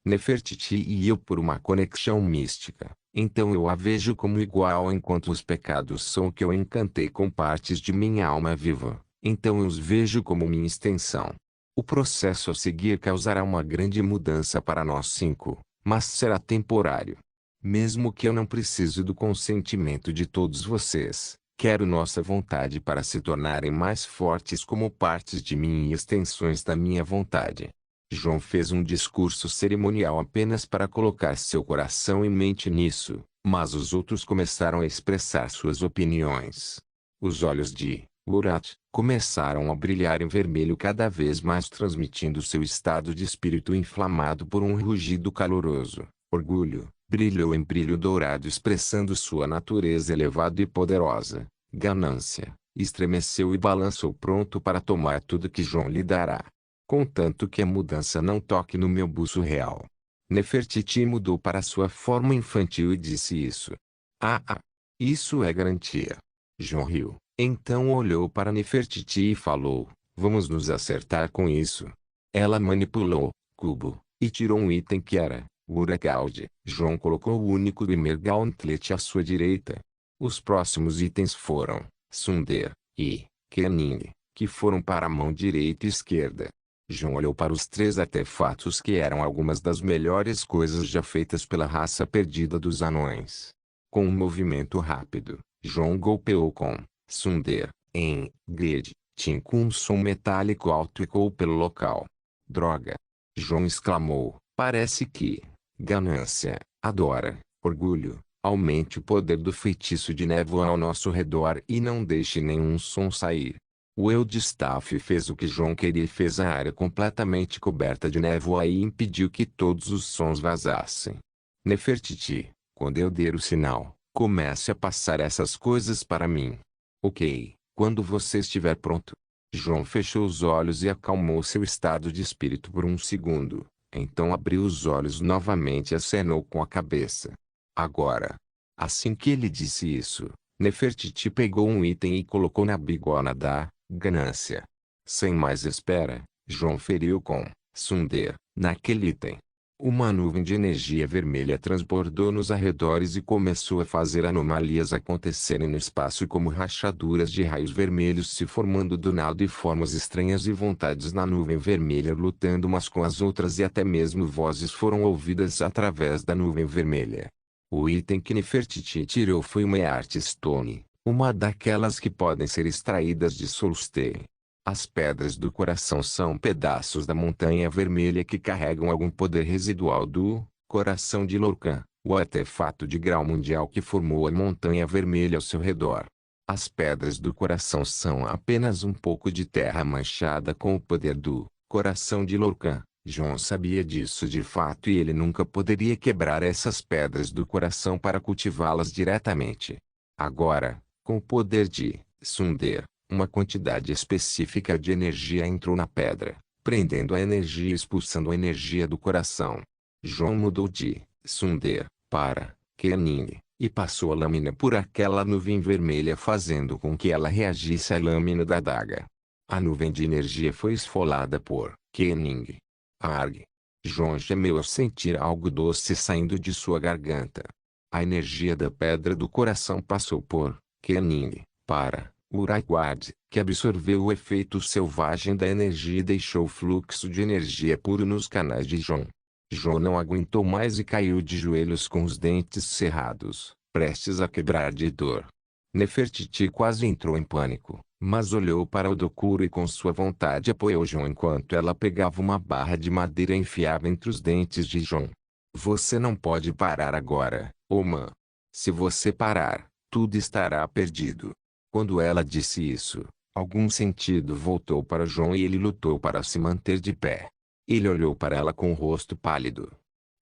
Nefertiti e eu por uma conexão mística, então eu a vejo como igual enquanto os pecados são o que eu encantei com partes de minha alma viva, então eu os vejo como minha extensão. O processo a seguir causará uma grande mudança para nós 5, mas será temporário. Mesmo que eu não precise do consentimento de todos vocês. Quero nossa vontade para se tornarem mais fortes como partes de mim e extensões da minha vontade. João fez um discurso cerimonial apenas para colocar seu coração e mente nisso, mas os outros começaram a expressar suas opiniões. Os olhos de Urat começaram a brilhar em vermelho cada vez mais, transmitindo seu estado de espírito inflamado por um rugido caloroso. Orgulho brilhou em brilho dourado, expressando sua natureza elevada e poderosa. Ganância estremeceu e balançou, pronto para tomar tudo que João lhe dará. Contanto que a mudança não toque no meu buço real. Nefertiti mudou para sua forma infantil e disse isso. Isso é garantia. João riu. Então olhou para Nefertiti e falou, vamos nos acertar com isso. Ela manipulou cubo e tirou um item que era Uragaude. João colocou o único Imer Gauntlet à sua direita. Os próximos itens foram Sunder e Kening, que foram para a mão direita e esquerda. João olhou para os 3 artefatos que eram algumas das melhores coisas já feitas pela raça perdida dos anões. Com um movimento rápido, João golpeou com Sunder em Grid, com um som metálico alto ecoou pelo local. Droga! João exclamou, parece que ganância, adora, orgulho, aumente o poder do feitiço de névoa ao nosso redor e não deixe nenhum som sair. O Eldstaff fez o que João queria e fez a área completamente coberta de névoa e impediu que todos os sons vazassem. Nefertiti, quando eu der o sinal, comece a passar essas coisas para mim. Ok, quando você estiver pronto. João fechou os olhos e acalmou seu estado de espírito por um segundo. Então abriu os olhos novamente e acenou com a cabeça. Agora. Assim que ele disse isso, Nefertiti pegou um item e colocou na bigorna da ganância. Sem mais espera, João feriu com Sunder naquele item. Uma nuvem de energia vermelha transbordou nos arredores e começou a fazer anomalias acontecerem no espaço, como rachaduras de raios vermelhos se formando do nada e formas estranhas e vontades na nuvem vermelha lutando umas com as outras, e até mesmo vozes foram ouvidas através da nuvem vermelha. O item que Nefertiti tirou foi uma Earth Stone, uma daquelas que podem ser extraídas de Solstheim. As pedras do coração são pedaços da montanha vermelha que carregam algum poder residual do coração de Lorkhan, o artefato de grau mundial que formou a montanha vermelha ao seu redor. As pedras do coração são apenas um pouco de terra manchada com o poder do coração de Lorkhan. João sabia disso de fato e ele nunca poderia quebrar essas pedras do coração para cultivá-las diretamente. Agora, com o poder de Sunder, uma quantidade específica de energia entrou na pedra, prendendo a energia e expulsando a energia do coração. João mudou de Sunder para Kening, e passou a lâmina por aquela nuvem vermelha fazendo com que ela reagisse à lâmina da adaga. A nuvem de energia foi esfolada por Kening. Arg. João gemeu ao sentir algo doce saindo de sua garganta. A energia da pedra do coração passou por Kening para Uraiguad, que absorveu o efeito selvagem da energia e deixou o fluxo de energia puro nos canais de João. João não aguentou mais e caiu de joelhos com os dentes cerrados, prestes a quebrar de dor. Nefertiti quase entrou em pânico, mas olhou para o Dokuro e com sua vontade apoiou João enquanto ela pegava uma barra de madeira e enfiava entre os dentes de João. Você não pode parar agora, Oma. Se você parar, tudo estará perdido. Quando ela disse isso, algum sentido voltou para João e ele lutou para se manter de pé. Ele olhou para ela com o rosto pálido.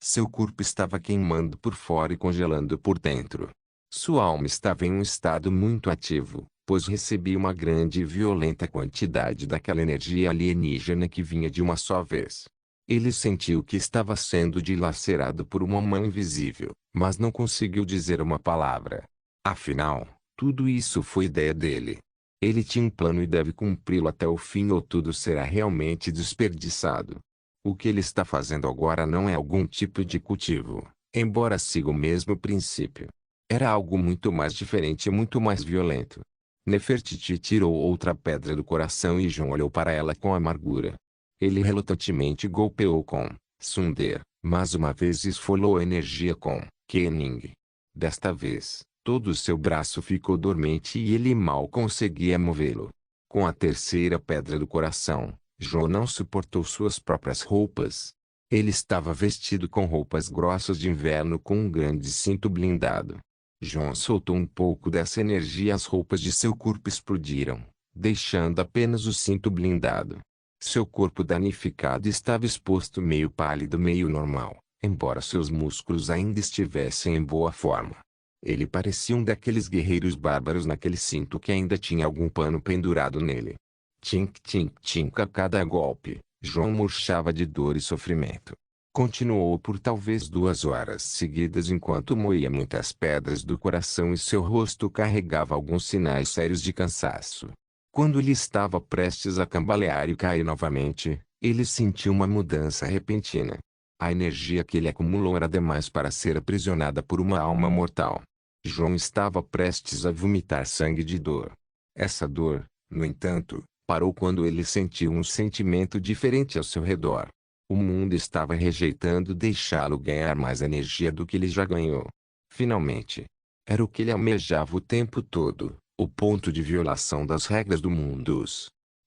Seu corpo estava queimando por fora e congelando por dentro. Sua alma estava em um estado muito ativo, pois recebia uma grande e violenta quantidade daquela energia alienígena que vinha de uma só vez. Ele sentiu que estava sendo dilacerado por uma mão invisível, mas não conseguiu dizer uma palavra. Afinal, tudo isso foi ideia dele. Ele tinha um plano e deve cumpri-lo até o fim ou tudo será realmente desperdiçado. O que ele está fazendo agora não é algum tipo de cultivo, embora siga o mesmo princípio. Era algo muito mais diferente e muito mais violento. Nefertiti tirou outra pedra do coração e João olhou para ela com amargura. Ele relutantemente golpeou com Sunder, mas uma vez esfolou a energia com Kening. Desta vez, todo o seu braço ficou dormente e ele mal conseguia movê-lo. Com a terceira pedra do coração, João não suportou suas próprias roupas. Ele estava vestido com roupas grossas de inverno com um grande cinto blindado. João soltou um pouco dessa energia e as roupas de seu corpo explodiram, deixando apenas o cinto blindado. Seu corpo danificado estava exposto meio pálido meio normal, embora seus músculos ainda estivessem em boa forma. Ele parecia um daqueles guerreiros bárbaros naquele cinto que ainda tinha algum pano pendurado nele. Tink tink tink a cada golpe, João murchava de dor e sofrimento. Continuou por talvez 2 horas seguidas enquanto moía muitas pedras do coração e seu rosto carregava alguns sinais sérios de cansaço. Quando ele estava prestes a cambalear e cair novamente, ele sentiu uma mudança repentina. A energia que ele acumulou era demais para ser aprisionada por uma alma mortal. João estava prestes a vomitar sangue de dor. Essa dor, no entanto, parou quando ele sentiu um sentimento diferente ao seu redor. O mundo estava rejeitando deixá-lo ganhar mais energia do que ele já ganhou. Finalmente. Era o que ele almejava o tempo todo, o ponto de violação das regras do mundo.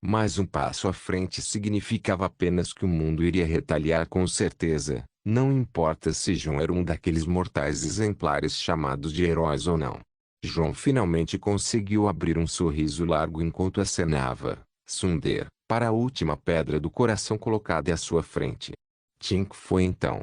Mais um passo à frente significava apenas que o mundo iria retaliar com certeza, não importa se João era um daqueles mortais exemplares chamados de heróis ou não. João finalmente conseguiu abrir um sorriso largo enquanto acenava, Sunder, para a última pedra do coração colocada à sua frente. Tink foi então.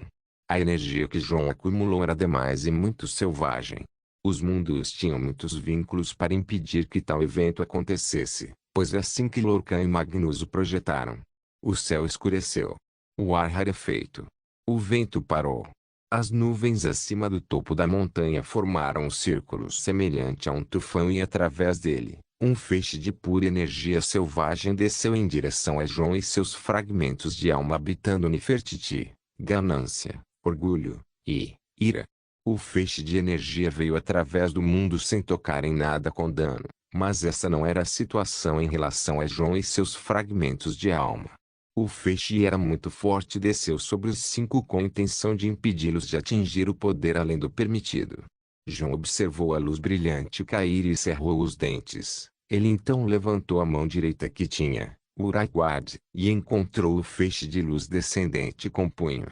A energia que João acumulou era demais e muito selvagem. Os mundos tinham muitos vínculos para impedir que tal evento acontecesse, pois é assim que Lorcan e Magnus o projetaram. O céu escureceu. O ar rarefeito. O vento parou. As nuvens acima do topo da montanha formaram um círculo semelhante a um tufão e através dele, um feixe de pura energia selvagem desceu em direção a João e seus fragmentos de alma habitando Nefertiti, ganância, orgulho e ira. O feixe de energia veio através do mundo sem tocar em nada com dano, mas essa não era a situação em relação a João e seus fragmentos de alma. O feixe era muito forte e desceu sobre os 5 com a intenção de impedi-los de atingir o poder além do permitido. João observou a luz brilhante cair e cerrou os dentes. Ele então levantou a mão direita que tinha, Uraiguad, e encontrou o feixe de luz descendente com punho.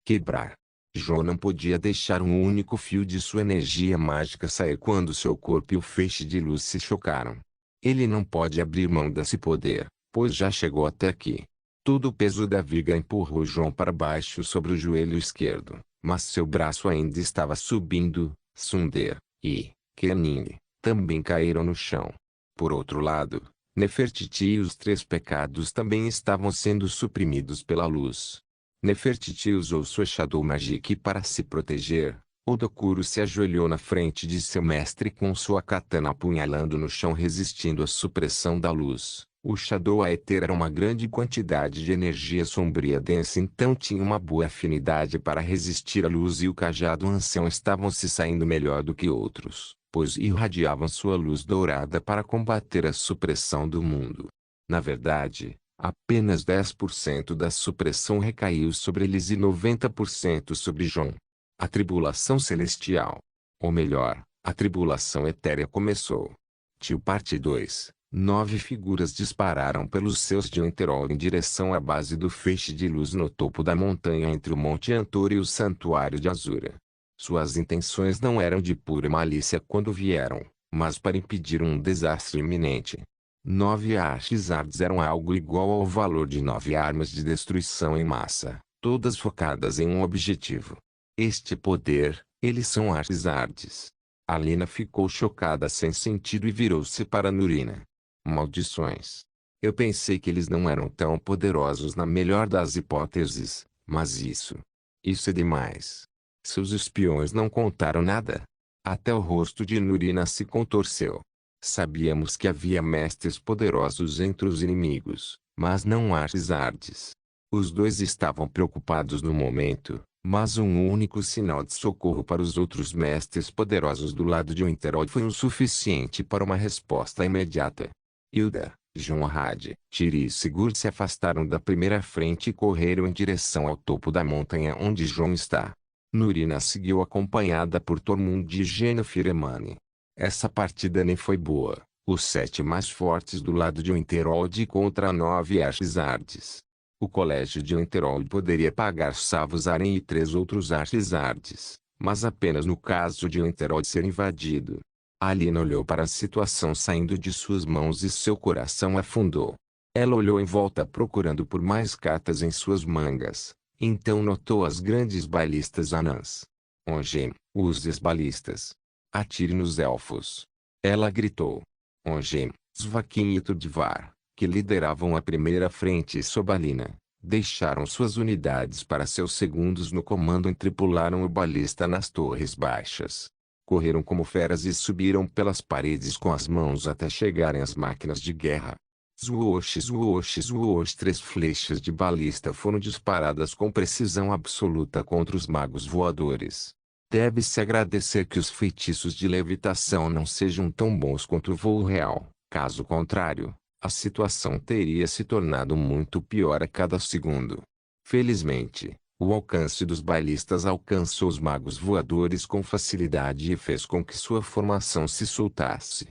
Quebrar. João não podia deixar um único fio de sua energia mágica sair quando seu corpo e o feixe de luz se chocaram. Ele não pode abrir mão desse poder, pois já chegou até aqui. Todo o peso da viga empurrou João para baixo sobre o joelho esquerdo, mas seu braço ainda estava subindo. Sunder e Kening também caíram no chão. Por outro lado, Nefertiti e os 3 pecados também estavam sendo suprimidos pela luz. Nefertiti usou sua Shadow Magic para se proteger. Odokuro se ajoelhou na frente de seu mestre com sua katana apunhalando no chão resistindo à supressão da luz. O Shadow Aether era uma grande quantidade de energia sombria densa, então tinha uma boa afinidade para resistir à luz, e o cajado ancião estavam se saindo melhor do que outros, pois irradiavam sua luz dourada para combater a supressão do mundo. Na verdade, apenas 10% da supressão recaiu sobre eles e 90% sobre João. A tribulação celestial. Ou melhor, a tribulação etérea começou. Tio Parte 2. 9 figuras dispararam pelos céus de Winterol em direção à base do feixe de luz no topo da montanha entre o Monte Antor e o Santuário de Azura. Suas intenções não eram de pura malícia quando vieram, mas para impedir um desastre iminente. 9 Ashzards eram algo igual ao valor de 9 armas de destruição em massa, todas focadas em um objetivo. Este poder, eles são Ashzards. Alina ficou chocada sem sentido e virou-se para Nurina. Maldições. Eu pensei que eles não eram tão poderosos na melhor das hipóteses, mas isso é demais. Seus espiões não contaram nada. Até o rosto de Nurina se contorceu. Sabíamos que havia mestres poderosos entre os inimigos, mas não Ashzards. Os 2 estavam preocupados no momento, mas um único sinal de socorro para os outros mestres poderosos do lado de Winterol foi o suficiente para uma resposta imediata. Hilda, Jonrad, Tiri e Sigurd se afastaram da primeira frente e correram em direção ao topo da montanha onde João está. Nurina seguiu acompanhada por Tormund e Yennefer Emane. Essa partida nem foi boa. Os 7 mais fortes do lado de Winterhold contra 9 Ashzards. O colégio de Winterhold poderia pagar Savos Aren e 3 outros Ashzards, mas apenas no caso de Winterhold ser invadido. Alina olhou para a situação saindo de suas mãos e seu coração afundou. Ela olhou em volta procurando por mais cartas em suas mangas. Então notou as grandes balistas anãs. Ongem, use as balistas. Atire nos elfos. Ela gritou. Ongem, Svakin e Tudvar, que lideravam a primeira frente sob Alina, deixaram suas unidades para seus segundos no comando e tripularam o balista nas torres baixas. Correram como feras e subiram pelas paredes com as mãos até chegarem às máquinas de guerra. Zwoosh, zwoosh, zwoosh. 3 flechas de balista foram disparadas com precisão absoluta contra os magos voadores. Deve-se agradecer que os feitiços de levitação não sejam tão bons quanto o voo real. Caso contrário, a situação teria se tornado muito pior a cada segundo. Felizmente, o alcance dos balistas alcançou os magos voadores com facilidade e fez com que sua formação se soltasse.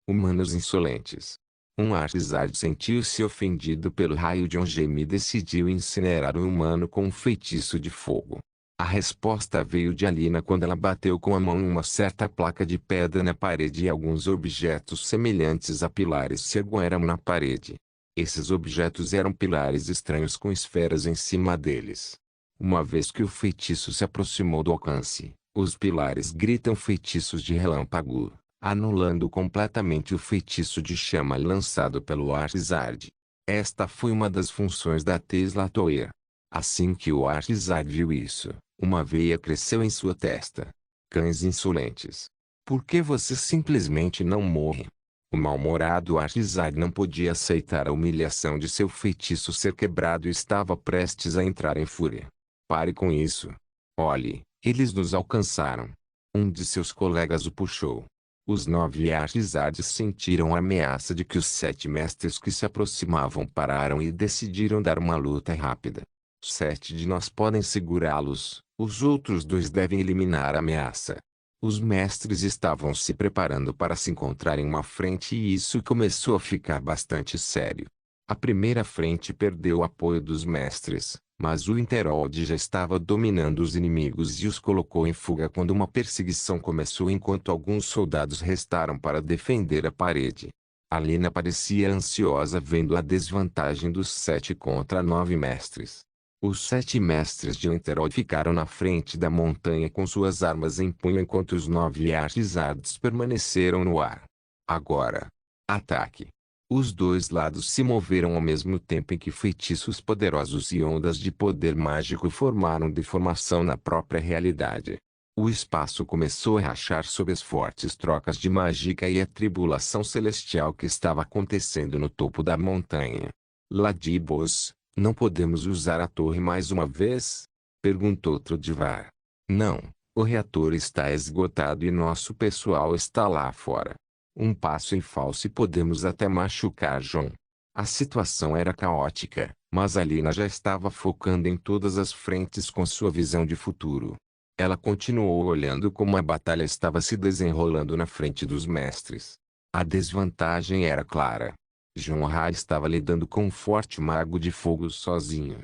Humanos insolentes. Um Ashzard sentiu-se ofendido pelo raio de Ongem e decidiu incinerar o humano com um feitiço de fogo. A resposta veio de Alina quando ela bateu com a mão em uma certa placa de pedra na parede e alguns objetos semelhantes a pilares se ergueram na parede. Esses objetos eram pilares estranhos com esferas em cima deles. Uma vez que o feitiço se aproximou do alcance, os pilares gritam feitiços de relâmpago, anulando completamente o feitiço de chama lançado pelo Ashzard. Esta foi uma das funções da Teslatoir. Assim que o Ashzard viu isso, uma veia cresceu em sua testa. Cães insolentes. Por que você simplesmente não morre? O mal-humorado Ashzard não podia aceitar a humilhação de seu feitiço ser quebrado e estava prestes a entrar em fúria. Pare com isso. Olhe, eles nos alcançaram. Um de seus colegas o puxou. Os 9 Ashzards sentiram a ameaça de que os 7 mestres que se aproximavam pararam e decidiram dar uma luta rápida. 7 de nós podem segurá-los, os outros 2 devem eliminar a ameaça. Os mestres estavam se preparando para se encontrar em uma frente e isso começou a ficar bastante sério. A primeira frente perdeu o apoio dos mestres, mas o Winterhold já estava dominando os inimigos e os colocou em fuga quando uma perseguição começou enquanto alguns soldados restaram para defender a parede. Alina parecia ansiosa vendo a desvantagem dos 7 contra 9 mestres. Os 7 mestres de Winterhold ficaram na frente da montanha com suas armas em punho enquanto os 9 Artisards permaneceram no ar. Agora. Ataque! Os dois lados se moveram ao mesmo tempo em que feitiços poderosos e ondas de poder mágico formaram deformação na própria realidade. O espaço começou a rachar sob as fortes trocas de mágica e a tribulação celestial que estava acontecendo no topo da montanha. Ladibos, não podemos usar a torre mais uma vez? Perguntou Trodivar. Não, o reator está esgotado e nosso pessoal está lá fora. Um passo em falso e podemos até machucar John. A situação era caótica, mas Alina já estava focando em todas as frentes com sua visão de futuro. Ela continuou olhando como a batalha estava se desenrolando na frente dos mestres. A desvantagem era clara. Jonra estava lidando com um forte mago de fogo sozinho.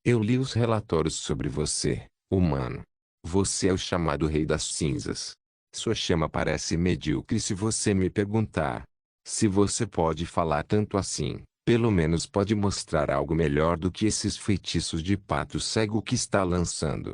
Eu li os relatórios sobre você, humano. Você é o chamado Rei das Cinzas. Sua chama parece medíocre se você me perguntar. Se você pode falar tanto assim, pelo menos pode mostrar algo melhor do que esses feitiços de pato cego que está lançando.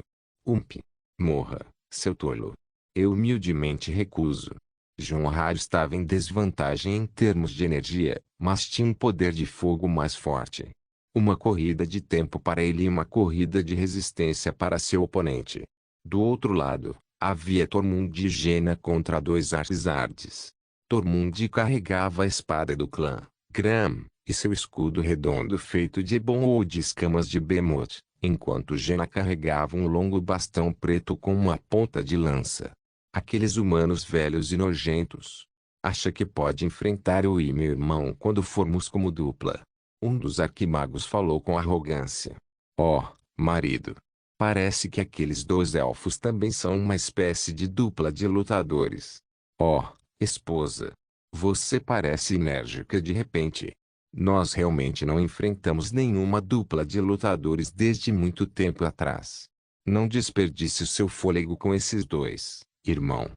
Morra, seu tolo. Eu humildemente recuso. Jonra estava em desvantagem em termos de energia, mas tinha um poder de fogo mais forte. Uma corrida de tempo para ele e uma corrida de resistência para seu oponente. Do outro lado, havia Tormund e Jaina contra 2 Artisards. Tormund carregava a espada do clã, Gram, e seu escudo redondo feito de ebon ou de escamas de Behemoth, enquanto Jaina carregava um longo bastão preto com uma ponta de lança. Aqueles humanos velhos e nojentos. Acha que pode enfrentar eu e meu irmão quando formos como dupla? Um dos arquimagos falou com arrogância. Oh, marido. Parece que aqueles 2 elfos também são uma espécie de dupla de lutadores. Oh, esposa. Você parece enérgica de repente. Nós realmente não enfrentamos nenhuma dupla de lutadores desde muito tempo atrás. Não desperdice o seu fôlego com esses 2, irmão.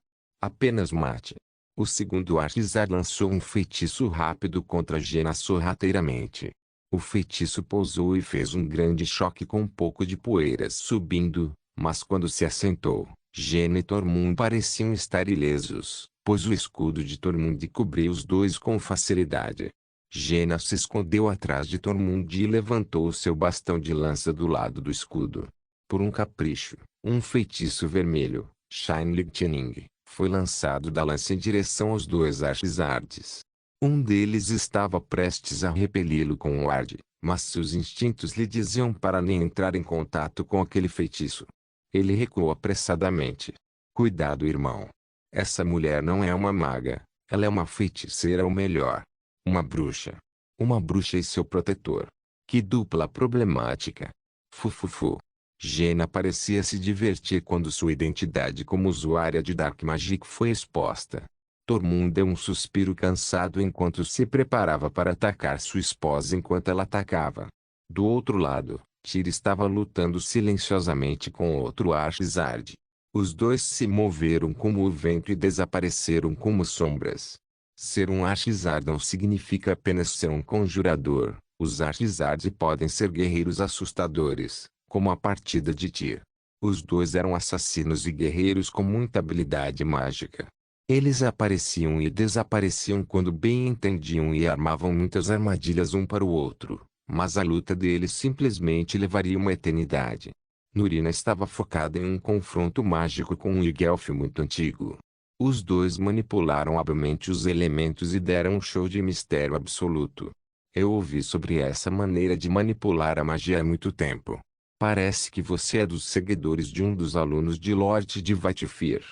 Apenas mate. O segundo Artisar lançou um feitiço rápido contra Jaina sorrateiramente. O feitiço pousou e fez um grande choque com um pouco de poeiras subindo, mas quando se assentou, Jaina e Tormund pareciam estar ilesos, pois o escudo de Tormund cobriu os dois com facilidade. Jaina se escondeu atrás de Tormund e levantou seu bastão de lança do lado do escudo. Por um capricho, um feitiço vermelho, Shine Lightning, foi lançado da lança em direção aos 2 Artisards. Um deles estava prestes a repeli-lo com um arde, mas seus instintos lhe diziam para nem entrar em contato com aquele feitiço. Ele recuou apressadamente. Cuidado, irmão. Essa mulher não é uma maga, ela é uma feiticeira ou melhor, uma bruxa. Uma bruxa e seu protetor. Que dupla problemática. Fufufu. Jaina parecia se divertir quando sua identidade como usuária de Dark Magic foi exposta. Tormund deu um suspiro cansado enquanto se preparava para atacar sua esposa enquanto ela atacava. Do outro lado, Tyr estava lutando silenciosamente com outro Artisard. Os 2 se moveram como o vento e desapareceram como sombras. Ser um Artisard não significa apenas ser um conjurador. Os Artisards podem ser guerreiros assustadores, como a partida de Tyr. Os 2 eram assassinos e guerreiros com muita habilidade mágica. Eles apareciam e desapareciam quando bem entendiam e armavam muitas armadilhas um para o outro, mas a luta deles simplesmente levaria uma eternidade. Nurina estava focada em um confronto mágico com um Ygelf muito antigo. Os 2 manipularam habilmente os elementos e deram um show de mistério absoluto. Eu ouvi sobre essa maneira de manipular a magia há muito tempo. Parece que você é dos seguidores de um dos alunos de Lord de Whitefier.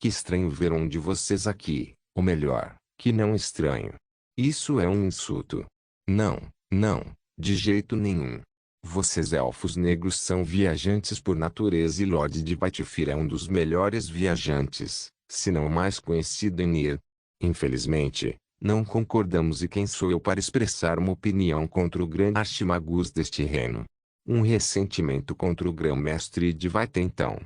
Que estranho ver um de vocês aqui, ou melhor, que não estranho. Isso é um insulto. Não, de jeito nenhum. Vocês elfos negros são viajantes por natureza e Lord de Whitefier é um dos melhores viajantes, se não o mais conhecido em Nir. Infelizmente, não concordamos e quem sou eu para expressar uma opinião contra o grande archimagus deste reino? Um ressentimento contra o grão-mestre de Vaita então.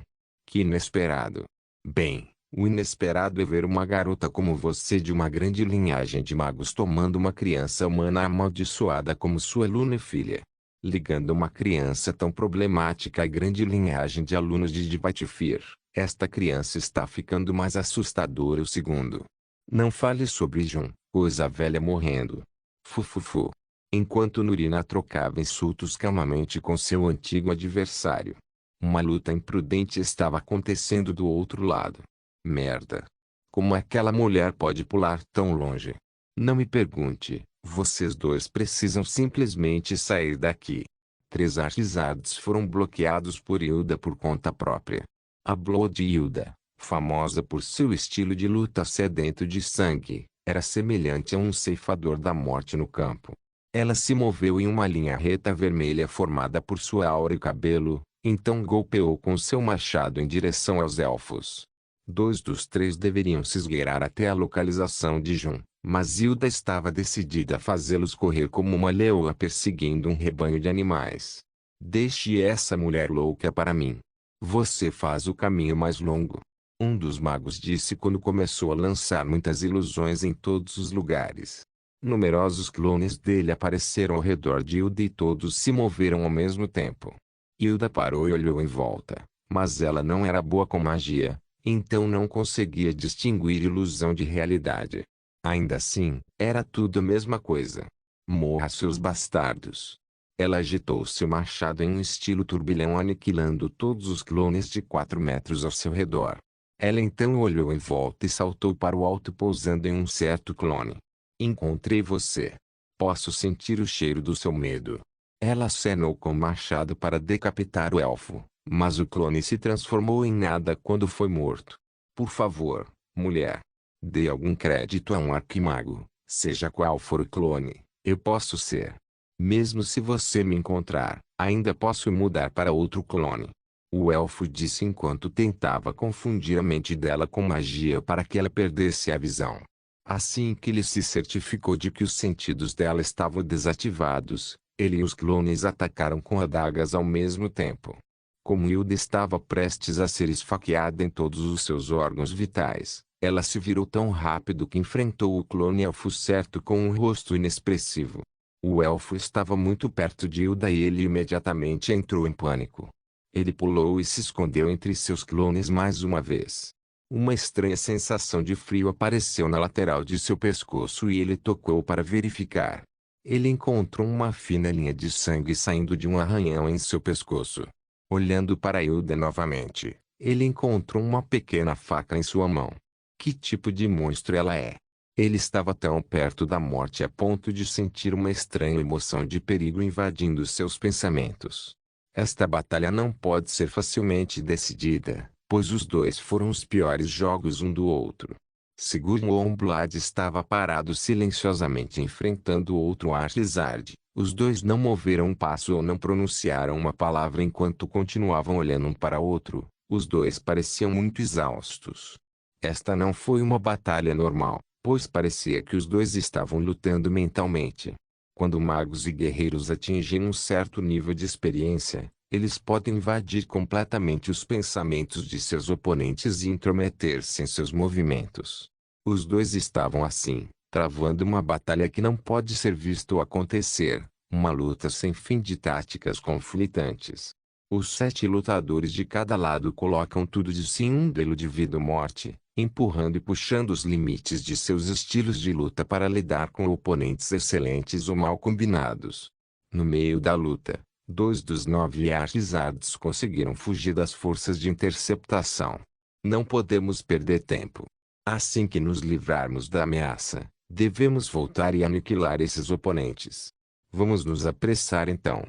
Que inesperado. Bem, O inesperado é ver uma garota como você de uma grande linhagem de magos tomando uma criança humana amaldiçoada como sua aluna e filha. Ligando uma criança tão problemática à grande linhagem de alunos de Dvatifir, esta criança está ficando mais assustadora. O segundo. Não fale sobre Jun, coisa velha morrendo. Fufufu. Enquanto Nurina trocava insultos calmamente com seu antigo adversário. Uma luta imprudente estava acontecendo do outro lado. Merda. Como aquela mulher pode pular tão longe? Não me pergunte, vocês dois precisam simplesmente sair daqui. 3 Artisards foram bloqueados por Hilda por conta própria. A Blood Hilda, famosa por seu estilo de luta sedento de sangue, era semelhante a um ceifador da morte no campo. Ela se moveu em uma linha reta vermelha formada por sua aura e cabelo, então golpeou com seu machado em direção aos elfos. 2 dos 3 deveriam se esgueirar até a localização de Jun, mas Hilda estava decidida a fazê-los correr como uma leoa perseguindo um rebanho de animais. Deixe essa mulher louca para mim. Você faz o caminho mais longo. Um dos magos disse quando começou a lançar muitas ilusões em todos os lugares. Numerosos clones dele apareceram ao redor de Hilda e todos se moveram ao mesmo tempo. Hilda parou e olhou em volta, mas ela não era boa com magia, então não conseguia distinguir ilusão de realidade. Ainda assim, era tudo a mesma coisa. Morra seus bastardos. Ela agitou seu machado em um estilo turbilhão aniquilando todos os clones de 4 metros ao seu redor. Ela então olhou em volta e saltou para o alto pousando em um certo clone. Encontrei você. Posso sentir o cheiro do seu medo. Ela acenou com o machado para decapitar o elfo, mas o clone se transformou em nada quando foi morto. Por favor, mulher. Dê algum crédito a um arquimago, seja qual for o clone, eu posso ser. Mesmo se você me encontrar, ainda posso mudar para outro clone. O elfo disse enquanto tentava confundir a mente dela com magia para que ela perdesse a visão. Assim que ele se certificou de que os sentidos dela estavam desativados, ele e os clones atacaram com adagas ao mesmo tempo. Como Hilda estava prestes a ser esfaqueada em todos os seus órgãos vitais, ela se virou tão rápido que enfrentou o clone elfo certo com um rosto inexpressivo. O elfo estava muito perto de Hilda e ele imediatamente entrou em pânico. Ele pulou e se escondeu entre seus clones mais uma vez. Uma estranha sensação de frio apareceu na lateral de seu pescoço e ele tocou para verificar. Ele encontrou uma fina linha de sangue saindo de um arranhão em seu pescoço. Olhando para Hilda novamente, ele encontrou uma pequena faca em sua mão. Que tipo de monstro ela é? Ele estava tão perto da morte a ponto de sentir uma estranha emoção de perigo invadindo seus pensamentos. Esta batalha não pode ser facilmente decidida, pois os dois foram os piores jogos um do outro. Sigurd Wombblad estava parado silenciosamente enfrentando outro Artisard. Os dois não moveram um passo ou não pronunciaram uma palavra enquanto continuavam olhando um para outro. Os dois pareciam muito exaustos. Esta não foi uma batalha normal, pois parecia que os dois estavam lutando mentalmente. Quando magos e guerreiros atingem um certo nível de experiência, eles podem invadir completamente os pensamentos de seus oponentes e intrometer-se em seus movimentos. Os dois estavam assim, travando uma batalha que não pode ser visto acontecer, uma luta sem fim de táticas conflitantes. Os 7 lutadores de cada lado colocam tudo de si em um duelo de vida ou morte, empurrando e puxando os limites de seus estilos de luta para lidar com oponentes excelentes ou mal combinados. No meio da luta, 2 dos 9 Artisards conseguiram fugir das forças de interceptação. Não podemos perder tempo. Assim que nos livrarmos da ameaça, devemos voltar e aniquilar esses oponentes. Vamos nos apressar então.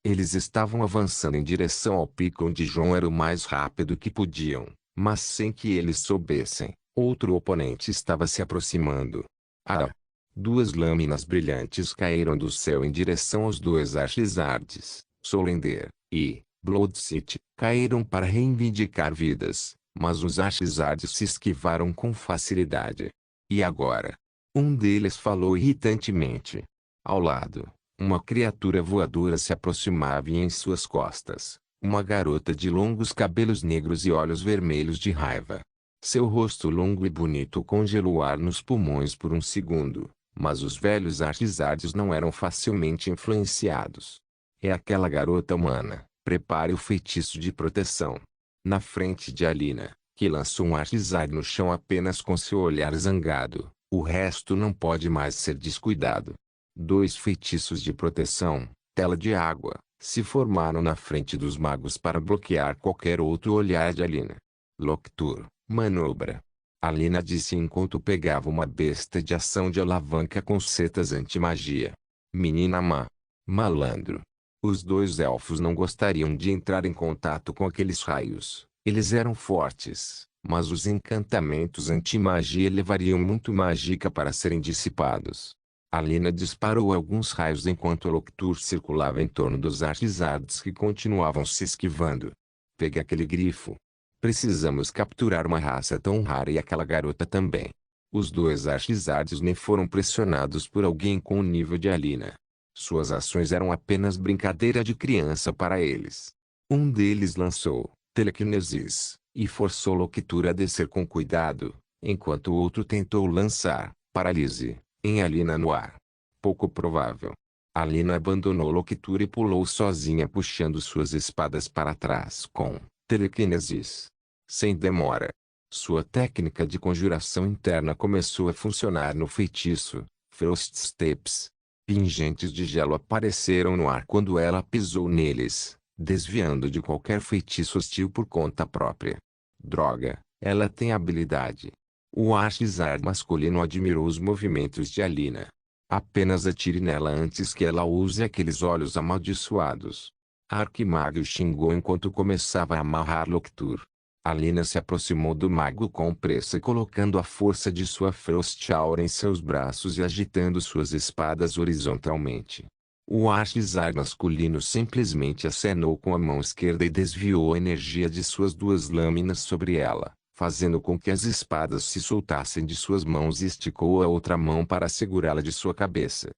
Eles estavam avançando em direção ao pico onde João era o mais rápido que podiam, mas sem que eles soubessem, outro oponente estava se aproximando. Ah! 2 lâminas brilhantes caíram do céu em direção aos 2 Artisards, Solender e Bloodseat, caíram para reivindicar vidas, mas os Artisards se esquivaram com facilidade. E agora? Um deles falou irritantemente. Ao lado, uma criatura voadora se aproximava e em suas costas, uma garota de longos cabelos negros e olhos vermelhos de raiva. Seu rosto longo e bonito congelou o ar nos pulmões por um segundo, mas os velhos artisardes não eram facilmente influenciados. É aquela garota humana, prepare o feitiço de proteção. Na frente de Alina, que lançou um artisarde no chão apenas com seu olhar zangado, o resto não pode mais ser descuidado. 2 feitiços de proteção, tela de água, se formaram na frente dos magos para bloquear qualquer outro olhar de Alina. Loctur, manobra. Alina disse enquanto pegava uma besta de ação de alavanca com setas anti-magia. Menina má. Malandro. Os 2 elfos não gostariam de entrar em contato com aqueles raios. Eles eram fortes, mas os encantamentos anti-magia levariam muito mágica para serem dissipados. Alina disparou alguns raios enquanto Loctur circulava em torno dos artisardes que continuavam se esquivando. Pegue aquele grifo. Precisamos capturar uma raça tão rara e aquela garota também. Os 2 artisardes nem foram pressionados por alguém com o nível de Alina. Suas ações eram apenas brincadeira de criança para eles. Um deles lançou telequinesis e forçou Loctur a descer com cuidado, enquanto o outro tentou lançar paralise em Alina no ar. Pouco provável. Alina abandonou Loctur e pulou sozinha puxando suas espadas para trás com telequinesis. Sem demora. Sua técnica de conjuração interna começou a funcionar no feitiço. Frost Steps. Pingentes de gelo apareceram no ar quando ela pisou neles, desviando de qualquer feitiço hostil por conta própria. Droga, ela tem habilidade. O artisar masculino admirou os movimentos de Alina. Apenas atire nela antes que ela use aqueles olhos amaldiçoados. A arquimago xingou enquanto começava a amarrar Loctur. Alina se aproximou do mago com pressa colocando a força de sua Frost Aura em seus braços e agitando suas espadas horizontalmente. O artisar masculino simplesmente acenou com a mão esquerda e desviou a energia de suas 2 lâminas sobre ela, fazendo com que as espadas se soltassem de suas mãos e esticou a outra mão para segurá-la de sua cabeça.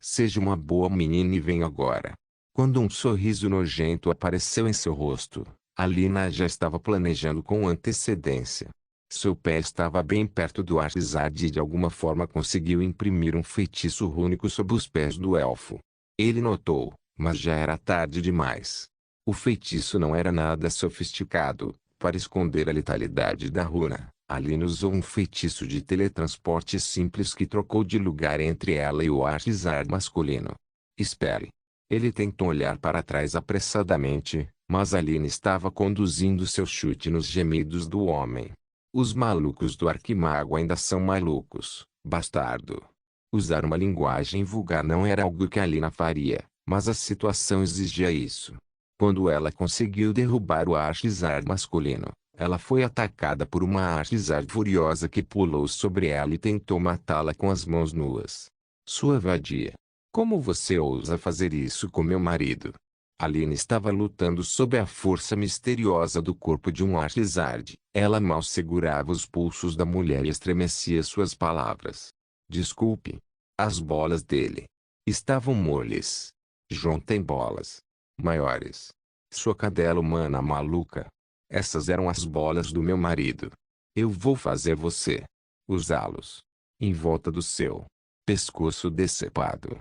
Seja uma boa menina e venha agora. Quando um sorriso nojento apareceu em seu rosto, Alina já estava planejando com antecedência. Seu pé estava bem perto do artisarde e de alguma forma conseguiu imprimir um feitiço rúnico sob os pés do elfo. Ele notou, mas já era tarde demais. O feitiço não era nada sofisticado. Para esconder a letalidade da runa, Alina usou um feitiço de teletransporte simples que trocou de lugar entre ela e o artisar masculino. Espere. Ele tentou olhar para trás apressadamente, mas Alina estava conduzindo seu chute nos gemidos do homem. Os malucos do arquimago ainda são malucos, bastardo. Usar uma linguagem vulgar não era algo que Alina faria, mas a situação exigia isso. Quando ela conseguiu derrubar o artisar masculino, ela foi atacada por uma artisar furiosa que pulou sobre ela e tentou matá-la com as mãos nuas. Sua vadia. Como você ousa fazer isso com meu marido? Alina estava lutando sob a força misteriosa do corpo de um artisarde. Ela mal segurava os pulsos da mulher e estremecia suas palavras. Desculpe. As bolas dele estavam moles. João tem bolas maiores. Sua cadela humana maluca. Essas eram as bolas do meu marido. Eu vou fazer você usá-los em volta do seu pescoço decepado.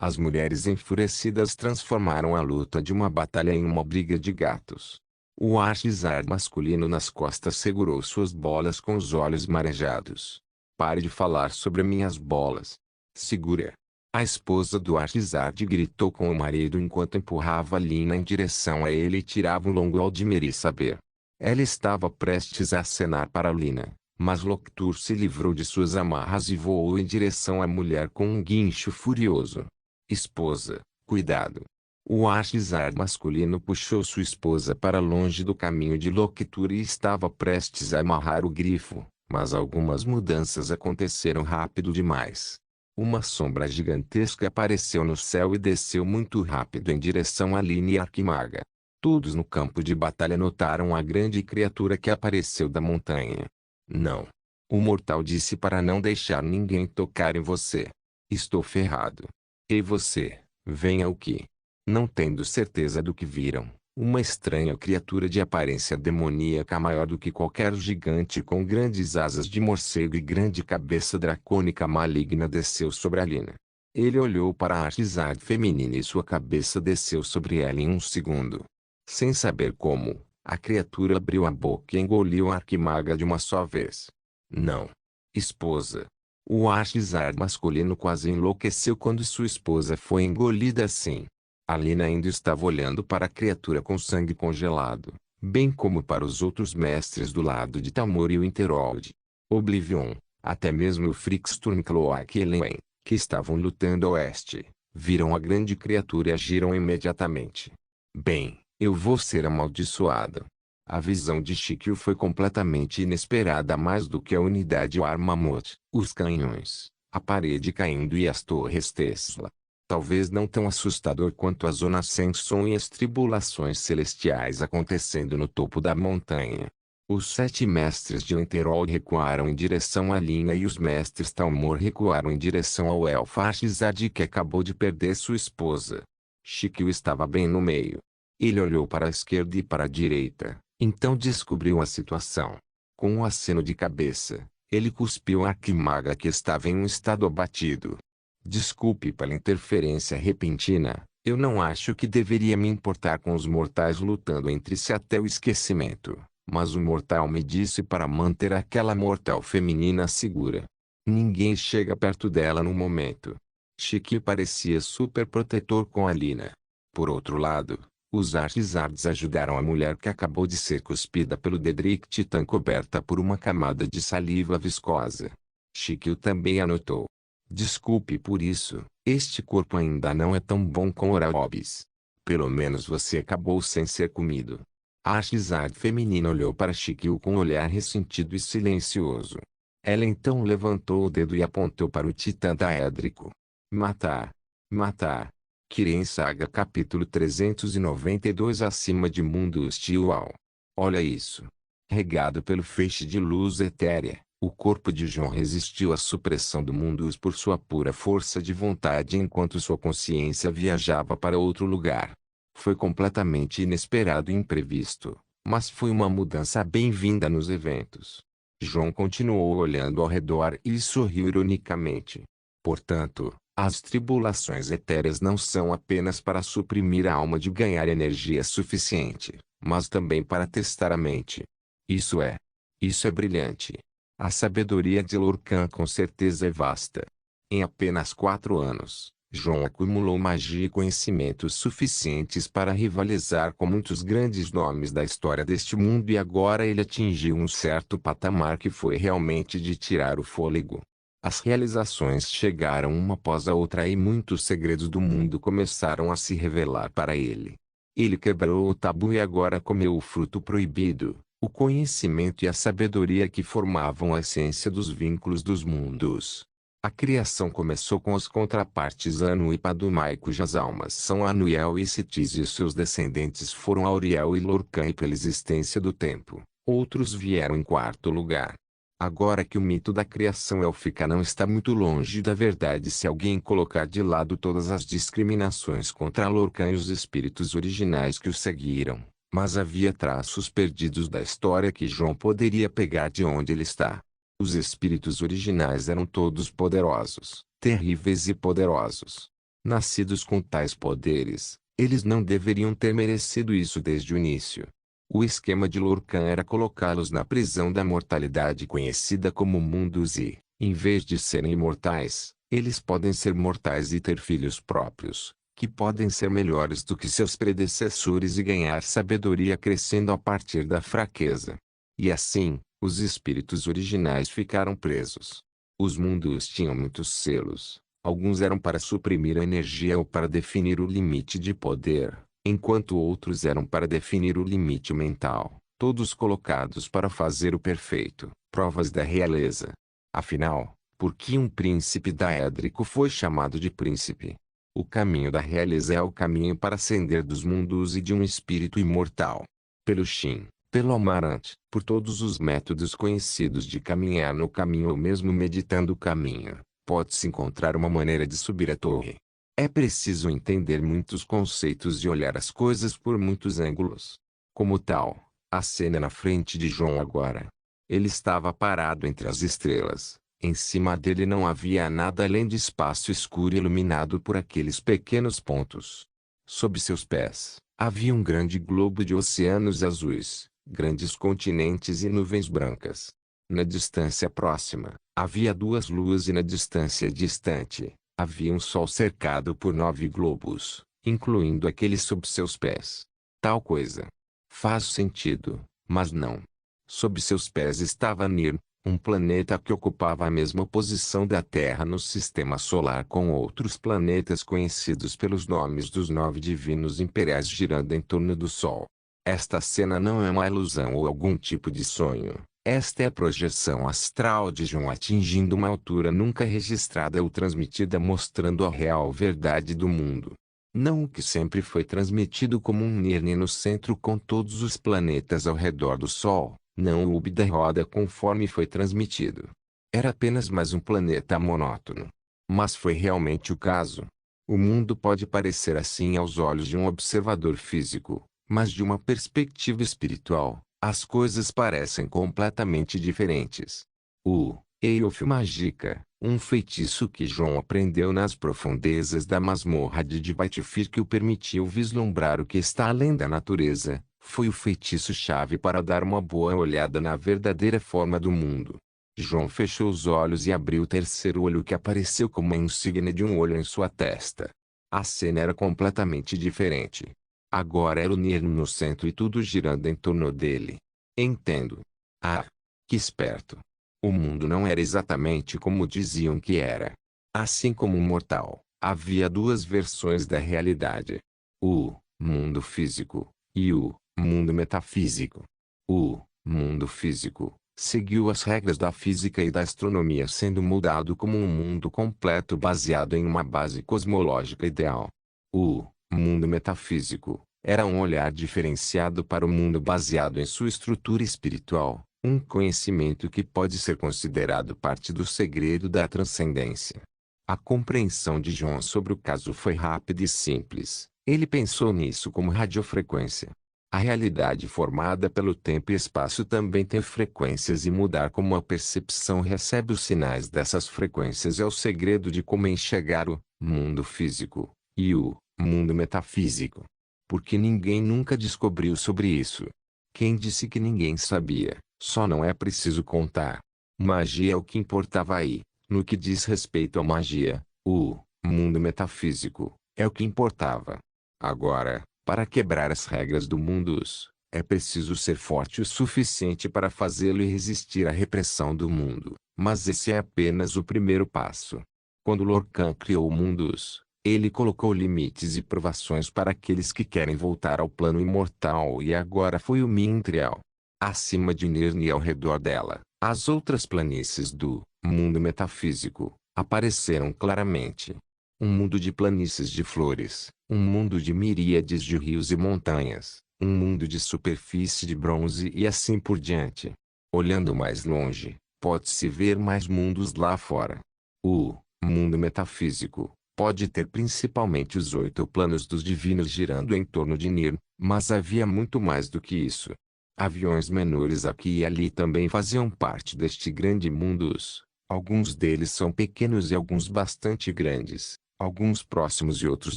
As mulheres enfurecidas transformaram a luta de uma batalha em uma briga de gatos. O artisar masculino nas costas segurou suas bolas com os olhos marejados. Pare de falar sobre minhas bolas. Segura. A esposa do artisarde gritou com o marido enquanto empurrava Alina em direção a ele e tirava um longo Aldimeri saber. Ela estava prestes a acenar para Alina, mas Loctur se livrou de suas amarras e voou em direção à mulher com um guincho furioso. Esposa, cuidado. O artisar masculino puxou sua esposa para longe do caminho de Loctur e estava prestes a amarrar o grifo, mas algumas mudanças aconteceram rápido demais. Uma sombra gigantesca apareceu no céu e desceu muito rápido em direção a Alina e Arquimaga. Todos no campo de batalha notaram a grande criatura que apareceu da montanha. Não. O mortal disse para não deixar ninguém tocar em você. Estou ferrado. E você, venha o que? Não tendo certeza do que viram, Uma estranha criatura de aparência demoníaca maior do que qualquer gigante com grandes asas de morcego e grande cabeça dracônica maligna desceu sobre Alina. Ele olhou para a Arquizard feminina e sua cabeça desceu sobre ela em um segundo. Sem saber como, a criatura abriu a boca e engoliu a arquimaga de uma só vez. Não. Esposa. O Arquizard masculino quase enlouqueceu quando sua esposa foi engolida assim. Alina ainda estava olhando para a criatura com sangue congelado, bem como para os outros mestres do lado de Tamor e o Interhold. Oblivion, até mesmo o Frixturmcloak e Elwen, que estavam lutando a oeste, viram a grande criatura e agiram imediatamente. Bem, eu vou ser amaldiçoado. A visão de Shikyu foi completamente inesperada, mais do que a unidade Armamot, os canhões, a parede caindo e as torres Tesla. Talvez não tão assustador quanto a Zona Samson e as tribulações celestiais acontecendo no topo da montanha. Os 7 mestres de Enterol recuaram em direção a Lina e os mestres Talmor recuaram em direção ao elfo Arquizard que acabou de perder sua esposa. Shikyu estava bem no meio. Ele olhou para a esquerda e para a direita, então descobriu a situação. Com um aceno de cabeça, ele cuspiu a arquimaga que estava em um estado abatido. Desculpe pela interferência repentina, eu não acho que deveria me importar com os mortais lutando entre si até o esquecimento, mas o mortal me disse para manter aquela mortal feminina segura. Ninguém chega perto dela no momento. Shikyu parecia super protetor com Alina. Por outro lado, os Arquizards ajudaram a mulher que acabou de ser cuspida pelo Dedric Titã coberta por uma camada de saliva viscosa. Shikyu também anotou. Desculpe por isso, este corpo ainda não é tão bom com Oralobis. Pelo menos você acabou sem ser comido. A Arquizard feminina olhou para Shikyu com um olhar ressentido e silencioso. Ela então levantou o dedo e apontou para o Titã Daédrico. Matar. Matar. Kirin Saga capítulo 392 Acima de mundo hostil ao. Olha isso. Regado pelo feixe de luz etérea, o corpo de Jon resistiu à supressão do Mundus por sua pura força de vontade enquanto sua consciência viajava para outro lugar. Foi completamente inesperado e imprevisto, mas foi uma mudança bem-vinda nos eventos. Jon continuou olhando ao redor e sorriu ironicamente. Portanto, as tribulações etéreas não são apenas para suprimir a alma de ganhar energia suficiente, mas também para testar a mente. Isso é brilhante. A sabedoria de Lorcan com certeza é vasta. Em apenas 4 anos, Jon acumulou magia e conhecimentos suficientes para rivalizar com muitos grandes nomes da história deste mundo e agora ele atingiu um certo patamar que foi realmente de tirar o fôlego. As realizações chegaram uma após a outra e muitos segredos do mundo começaram a se revelar para ele. Ele quebrou o tabu e agora comeu o fruto proibido. O conhecimento e a sabedoria que formavam a essência dos vínculos dos mundos. A criação começou com as contrapartes Anu e Padumai cujas almas são Anuel e Sitis e seus descendentes foram Auriel e Lorcan e pela existência do tempo, outros vieram em quarto lugar. Agora que o mito da criação élfica não está muito longe da verdade se alguém colocar de lado todas as discriminações contra Lorcan e os espíritos originais que o seguiram. Mas havia traços perdidos da história que Jon poderia pegar de onde ele está. Os espíritos originais eram todos poderosos, terríveis e poderosos. Nascidos com tais poderes, eles não deveriam ter merecido isso desde o início. O esquema de Lorcan era colocá-los na prisão da mortalidade conhecida como mundos e, em vez de serem imortais, eles podem ser mortais e ter filhos próprios, que podem ser melhores do que seus predecessores e ganhar sabedoria crescendo a partir da fraqueza. E assim, os espíritos originais ficaram presos. Os mundos tinham muitos selos, alguns eram para suprimir a energia ou para definir o limite de poder, enquanto outros eram para definir o limite mental, todos colocados para fazer o perfeito, provas da realeza. Afinal, por que um príncipe daédrico foi chamado de príncipe? O caminho da realeza é o caminho para ascender dos mundos e de um espírito imortal. Pelo Shin, pelo Amarant, por todos os métodos conhecidos de caminhar no caminho ou mesmo meditando o caminho, pode-se encontrar uma maneira de subir a torre. É preciso entender muitos conceitos e olhar as coisas por muitos ângulos. Como tal, a cena na frente de João agora. Ele estava parado entre as estrelas. Em cima dele não havia nada além de espaço escuro iluminado por aqueles pequenos pontos. Sob seus pés, havia um grande globo de oceanos azuis, grandes continentes e nuvens brancas. Na distância próxima, havia duas luas e na distância distante, havia um sol cercado por 9 globos, incluindo aquele sob seus pés. Tal coisa. Faz sentido, mas não. Sob seus pés estava Nir, um planeta que ocupava a mesma posição da Terra no sistema solar com outros planetas conhecidos pelos nomes dos 9 divinos imperiais girando em torno do Sol. Esta cena não é uma ilusão ou algum tipo de sonho. Esta é a projeção astral de João atingindo uma altura nunca registrada ou transmitida mostrando a real verdade do mundo. Não o que sempre foi transmitido como um Nirne no centro com todos os planetas ao redor do Sol. Não o Ub da roda conforme foi transmitido. Era apenas mais um planeta monótono. Mas foi realmente o caso. O mundo pode parecer assim aos olhos de um observador físico, mas de uma perspectiva espiritual, as coisas parecem completamente diferentes. O Eilf Mágica, um feitiço que João aprendeu nas profundezas da masmorra de Dvaitfir que o permitiu vislumbrar o que está além da natureza, foi o feitiço-chave para dar uma boa olhada na verdadeira forma do mundo. João fechou os olhos e abriu o terceiro olho que apareceu como a insígnia de um olho em sua testa. A cena era completamente diferente. Agora era o Nirn no centro e tudo girando em torno dele. Entendo. Ah, que esperto. O mundo não era exatamente como diziam que era. Assim como o mortal, havia duas versões da realidade. O mundo físico e o mundo metafísico. O mundo físico seguiu as regras da física e da astronomia sendo moldado como um mundo completo baseado em uma base cosmológica ideal. O mundo metafísico era um olhar diferenciado para o mundo baseado em sua estrutura espiritual, um conhecimento que pode ser considerado parte do segredo da transcendência. A compreensão de João sobre o caso foi rápida e simples. Ele pensou nisso como radiofrequência. A realidade formada pelo tempo e espaço também tem frequências e mudar como a percepção recebe os sinais dessas frequências é o segredo de como enxergar o mundo físico e o mundo metafísico. Porque ninguém nunca descobriu sobre isso. Quem disse que ninguém sabia, só não é preciso contar. Magia é o que importava aí. No que diz respeito à magia, o mundo metafísico é o que importava. Agora, para quebrar as regras do mundus, é preciso ser forte o suficiente para fazê-lo e resistir à repressão do mundo. Mas esse é apenas o primeiro passo. Quando Lorcan criou o mundus, ele colocou limites e provações para aqueles que querem voltar ao plano imortal e agora foi o Mintriel. Acima de Nirn e ao redor dela, as outras planícies do mundo metafísico apareceram claramente. Um mundo de planícies de flores, um mundo de miríades de rios e montanhas, um mundo de superfície de bronze e assim por diante. Olhando mais longe, pode-se ver mais mundos lá fora. O mundo metafísico pode ter principalmente os 8 planos dos divinos girando em torno de Nir, mas havia muito mais do que isso. Aviões menores aqui e ali também faziam parte deste grande mundus. Alguns deles são pequenos e alguns bastante grandes. Alguns próximos e outros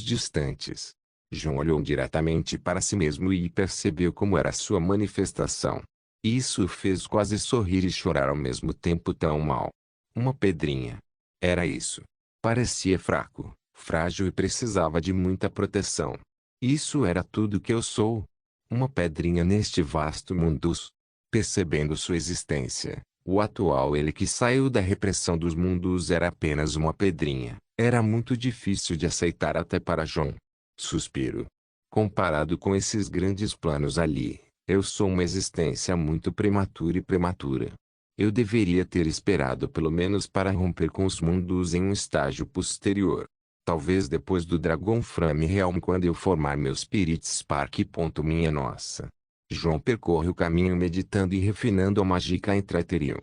distantes. João olhou diretamente para si mesmo e percebeu como era sua manifestação. Isso o fez quase sorrir e chorar ao mesmo tempo tão mal. Uma pedrinha. Era isso. Parecia fraco, frágil e precisava de muita proteção. Isso era tudo que eu sou. Uma pedrinha neste vasto mundus. Percebendo sua existência, o atual ele que saiu da repressão dos mundos era apenas uma pedrinha. Era muito difícil de aceitar até para João. Suspiro. Comparado com esses grandes planos ali, eu sou uma existência muito prematura e prematura. Eu deveria ter esperado pelo menos para romper com os mundos em um estágio posterior. Talvez depois do Dragon Frame Realm quando eu formar meu Spirit Spark. Minha nossa. João percorre o caminho meditando e refinando a mágica entre Ethereum.